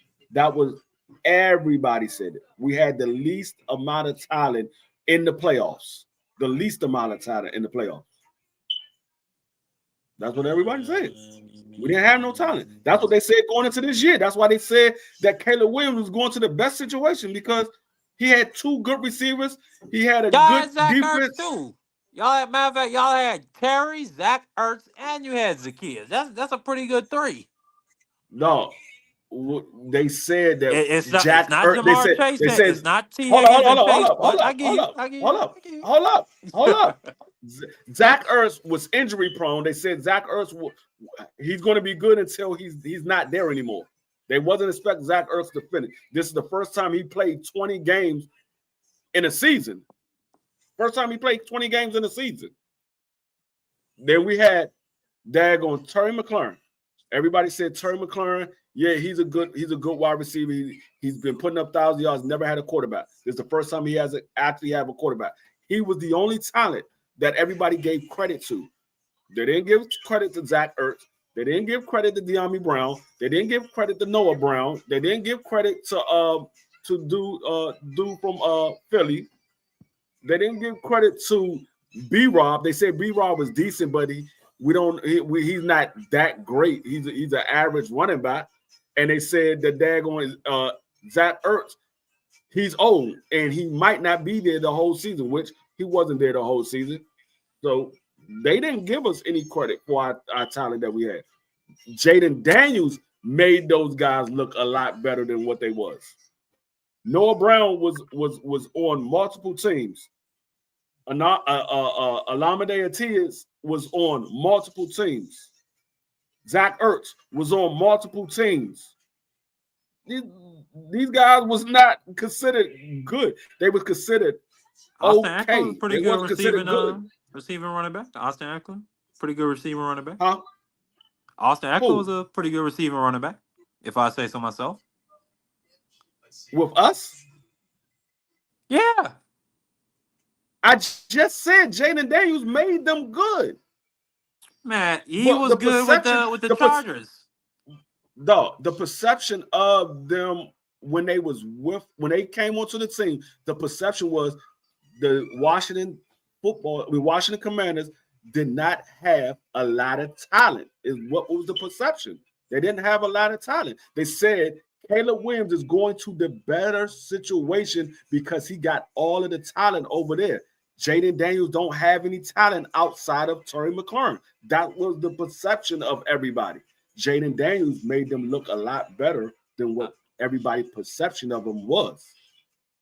Everybody said it. We had the least amount of talent in the playoffs. The least amount of talent in the playoffs. That's what everybody said. We didn't have no talent. That's what they said going into this year. That's why they said that Caleb Williams was going to the best situation because he had 2 good receivers. He had a good defense too. Matter of fact, y'all had Terry, Zach Ertz, and you had Zacchaeus. That's a pretty good 3. No, they said that it's not Ertz. Jamar Chase. It's not T. Hold up. Zach Ertz was injury prone. They said Zach Ertz he's going to be good until he's not there anymore. They wasn't expecting Zach Ertz to finish. This is the first time he played 20 games in a season. First time he played 20 games in a season. Then we had daggone Terry McLaurin. Everybody said Terry McLaurin, yeah, he's a good wide receiver. He's been putting up 1,000 yards, never had a quarterback. This is the first time he has actually have a quarterback. He was the only talent that everybody gave credit to. They didn't give credit to Zach Ertz. They didn't give credit to De'Ami Brown. They didn't give credit to Noah Brown. They didn't give credit to dude from Philly. They didn't give credit to B-Rob. They said B-Rob was decent, but he's not that great. He's an average running back. And they said that daggone Zach Ertz, he's old and he might not be there the whole season, which he wasn't there the whole season. So they didn't give us any credit for our talent that we had. Jaden Daniels made those guys look a lot better than what they was. Noah Brown was on multiple teams. Olamide Atias was on multiple teams. Zach Ertz was on multiple teams. These guys was not considered good. They was considered Austin okay. Eckler was pretty good receiving running back. Austin Eckler, pretty good receiving running back. Huh? Austin Eckler was a pretty good receiving running back, if I say so myself. With us? Yeah. I just said Jaden Daniels made them good. Man, he was good with the Chargers. The perception of them when they came onto the team, the perception was the Washington Commanders did not have a lot of talent. Is what was the perception? They didn't have a lot of talent. They said Caleb Williams is going to the better situation because he got all of the talent over there. Jaden Daniels don't have any talent outside of Terry McLaurin. That was the perception of everybody. Jaden Daniels made them look a lot better than what everybody's perception of him was.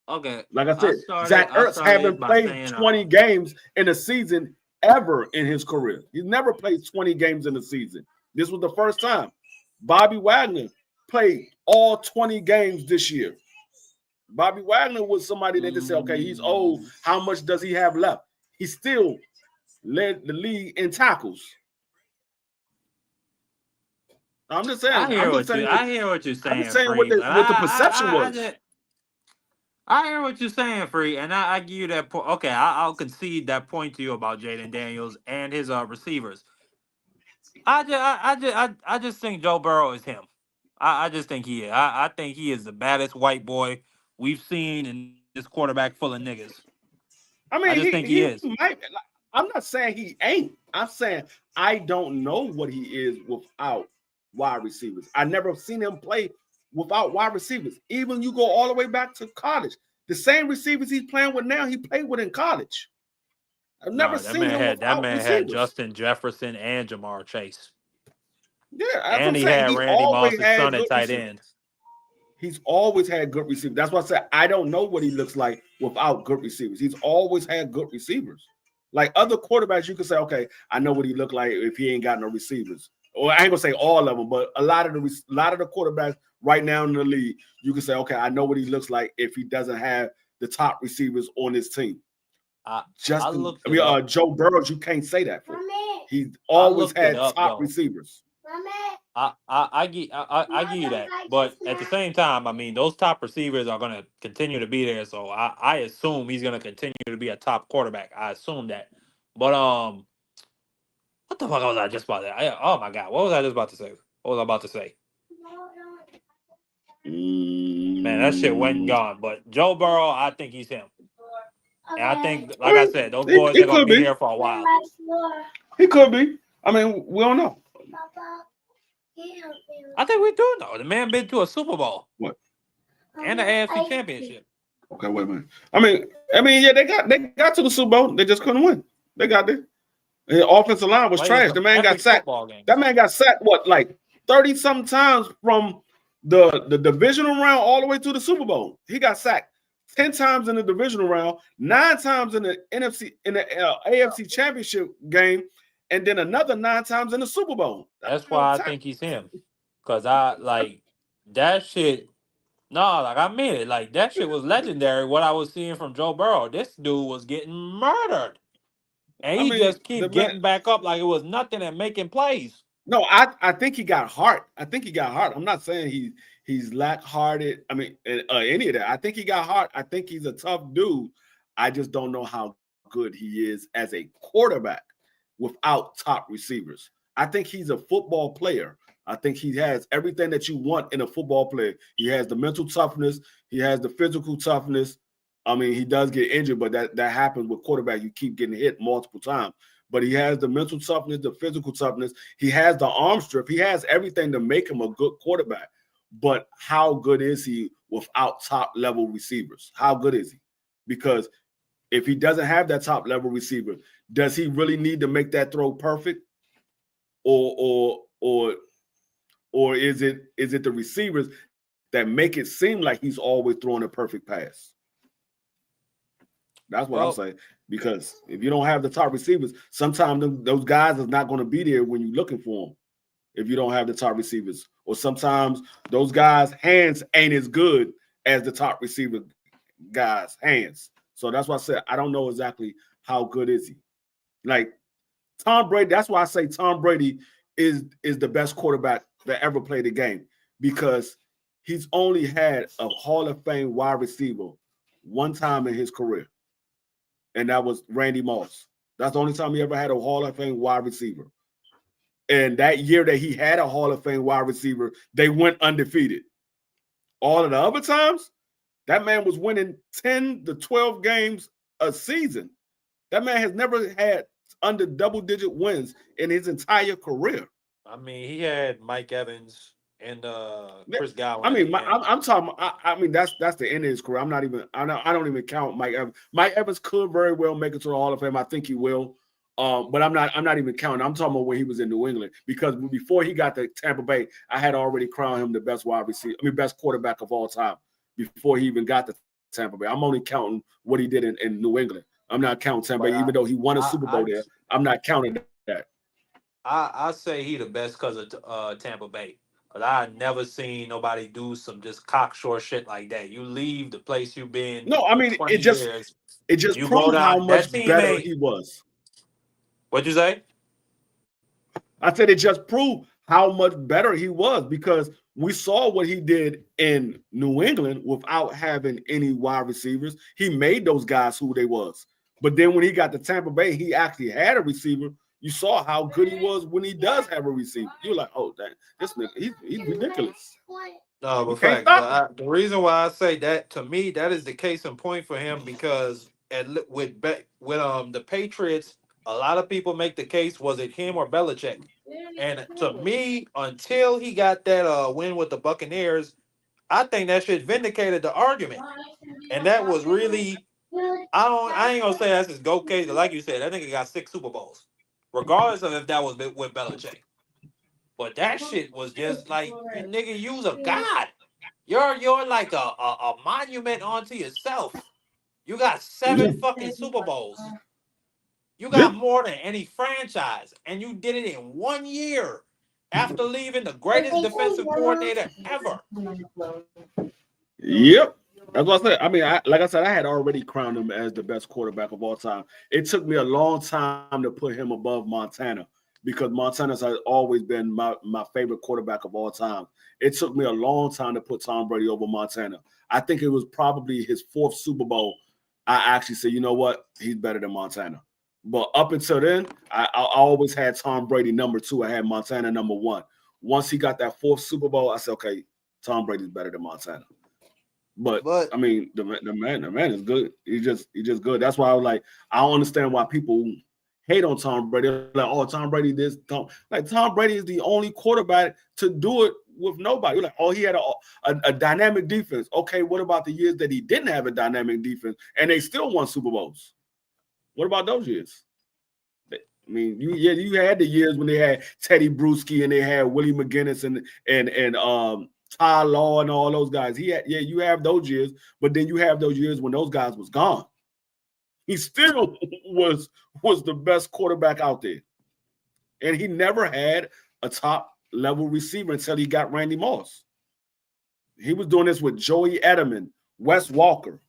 Okay. Like I said, Zach Ertz haven't played 20 games in a season ever in his career. He's never played 20 games in a season. This was the first time. Bobby Wagner played all 20 games this year. Bobby Wagner was somebody that just said, okay, he's old. How much does he have left? He still led the league in tackles. I'm just saying. I hear what you're saying. I'm just saying what the perception was. I hear what you're saying, Free, and I give you that point. Okay, I'll concede that point to you about Jaden Daniels and his receivers. I just think Joe Burrow is him. I just think he is. I think he is the baddest white boy we've seen in this quarterback full of niggas. I mean, I just think he is. I'm not saying he ain't. I'm saying I don't know what he is without wide receivers. I never seen him play without wide receivers. Even you go all the way back to college. The same receivers he's playing with now, he played with in college. I've never seen him without that man receivers. had Justin Jefferson and Jamar Chase. Yeah, and he had Randy Moss's son at tight end. He's always had good receivers. That's why I said I don't know what he looks like without good receivers. He's always had good receivers. Like other quarterbacks, you can say, okay, I know what he looked like if he ain't got no receivers. Or I ain't gonna say all of them, but a lot of the quarterbacks right now in the league, you can say, okay, I know what he looks like if he doesn't have the top receivers on his team. Joe Burrow, you can't say that for. He's always had top receivers. I give you that, but at the same time, I mean, those top receivers are going to continue to be there. So I assume he's going to continue to be a top quarterback. I assume that. But what the fuck was I just about to? Oh my god, what was I just about to say? What was I about to say? Man, that shit went and gone. But Joe Burrow, I think he's him. And I think, like I said, those boys are going to be here for a while. He could be. I mean, we don't know. I think we do know. The man been to a Super Bowl. What? And the AFC Championship. Okay, wait a minute. I mean, yeah, they got to the Super Bowl. They just couldn't win. They got there. The offensive line was trash. The man got sacked. That man got sacked, what, like 30-something times from the divisional round all the way to the Super Bowl. He got sacked 10 times in the divisional round, 9 times in the AFC Championship game, and then another 9 times in the Super Bowl. That's why I think he's him. Because I like that shit. No, like I mean it. Like that shit was legendary. What I was seeing from Joe Burrow. This dude was getting murdered. And he just keep getting back up like it was nothing and making plays. No, I think he got heart. I'm not saying he's lack-hearted. I mean, any of that. I think he got heart. I think he's a tough dude. I just don't know how good he is as a quarterback without top receivers. I think he's a football player. I think he has everything that you want in a football player. He has the mental toughness. He has the physical toughness. I mean, he does get injured, but that happens with quarterback. You keep getting hit multiple times. But he has the mental toughness, the physical toughness. He has the arm strength. He has everything to make him a good quarterback. But how good is he without top-level receivers? How good is he? Because if he doesn't have that top-level receiver, does he really need to make that throw perfect? Or is it the receivers that make it seem like he's always throwing a perfect pass? That's what I'm saying. Because if you don't have the top receivers, sometimes those guys is not going to be there when you're looking for them. If you don't have the top receivers, or sometimes those guys' hands ain't as good as the top receiver guys' hands. So that's why I said I don't know exactly how good is he. Like Tom Brady. That's why I say Tom Brady is the best quarterback that ever played the game, because he's only had a Hall of Fame wide receiver one time in his career. And that was Randy Moss. That's the only time he ever had a Hall of Fame wide receiver. And that year that he had a Hall of Fame wide receiver, they went undefeated. All of the other times, that man was winning 10 to 12 games a season. That man has never had under double-digit wins in his entire career. I mean, he had Mike Evans and Yeah, Chris Godwin. I at mean, the end. I'm talking. I mean, that's the end of his career. I'm not even. I don't even count Mike Evans. Mike Evans could very well make it to the Hall of Fame. I think he will. But I'm not even counting. I'm talking about when he was in New England, because before he got to Tampa Bay, I had already crowned him the best wide receiver. I mean, best quarterback of all time before he even got to Tampa Bay. I'm only counting what he did in New England. I'm not counting Tampa Bay, even though he won a Super Bowl there. I'm not counting that. I say he the best because of Tampa Bay. But I never seen nobody do some just cocksure shit like that. You leave the place you've been No, I for mean, 20 years. it just You go proved how down. That much team better ain't. he was. What'd you say? I said it just proved how much better he was, because we saw what he did in New England without having any wide receivers. He made those guys who they was. But then when he got to Tampa Bay, he actually had a receiver. You saw how good he was when he does have a receiver. You're like, oh, dang, this nigga, he's ridiculous. No, You but can't fact. stop him. The reason why I say that, to me, that is the case in point for him, because with the Patriots, a lot of people make the case, was it him or Belichick? And to me, until he got that win with the Buccaneers, I think that shit vindicated the argument. And that was really, I ain't gonna say that's his GOAT case, 'cause like you said, that nigga got 6 Super Bowls, regardless of if that was with Belichick. But that shit was just like, nigga, you's a god. You're like a monument onto yourself. You got 7 fucking Super Bowls. You Yeah. got more than any franchise, and you did it in 1 year after leaving the greatest defensive coordinator ever. Yep. That's what I said. I mean, like I said, I had already crowned him as the best quarterback of all time. It took me a long time to put him above Montana, because Montana's has always been my favorite quarterback of all time. It took me a long time to put Tom Brady over Montana. I think it was probably his 4th Super Bowl. I actually said, you know what? He's better than Montana. But up until then, I always had Tom Brady number 2. I had Montana number 1. Once he got that 4th Super Bowl, I said, okay, Tom Brady's better than Montana. But I mean, the man is good. He's just good. That's why I was like, I don't understand why people hate on Tom Brady. Like, oh, Tom Brady this. Tom Brady is the only quarterback to do it with nobody. You're like, oh, he had a dynamic defense. Okay, what about the years that he didn't have a dynamic defense and they still won Super Bowls? What about those years? I mean, you had the years when they had Teddy Bruschi and they had Willie McGinnis and Ty Law and all those guys. You have those years, but then you have those years when those guys was gone. He still was the best quarterback out there. And he never had a top level receiver until he got Randy Moss. He was doing this with Joey Edelman, Wes Walker.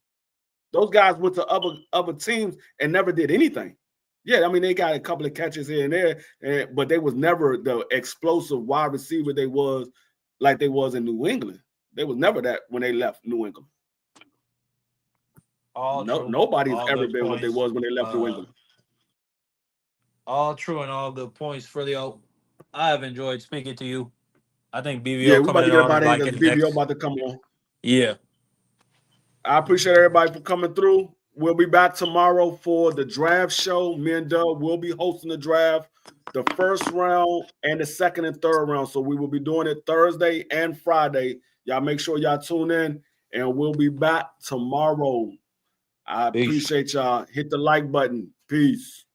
Those guys went to other teams and never did anything. Yeah, I mean, they got a couple of catches here and there, but they was never the explosive wide receiver they was in New England. They was never that when they left New England. Nobody's ever been what they was when they left New England. All true and all good points, Frilio. I have enjoyed speaking to you. I think BVO Yeah, we're about coming to get on everybody like in in because the BBO next. about to come on. Yeah. I appreciate everybody for coming through. We'll be back tomorrow for the draft show. Me and Doug will be hosting the draft, the first round and the second and third round. So we will be doing it Thursday and Friday. Y'all make sure y'all tune in, and we'll be back tomorrow. I appreciate y'all. Hit the like button. Peace.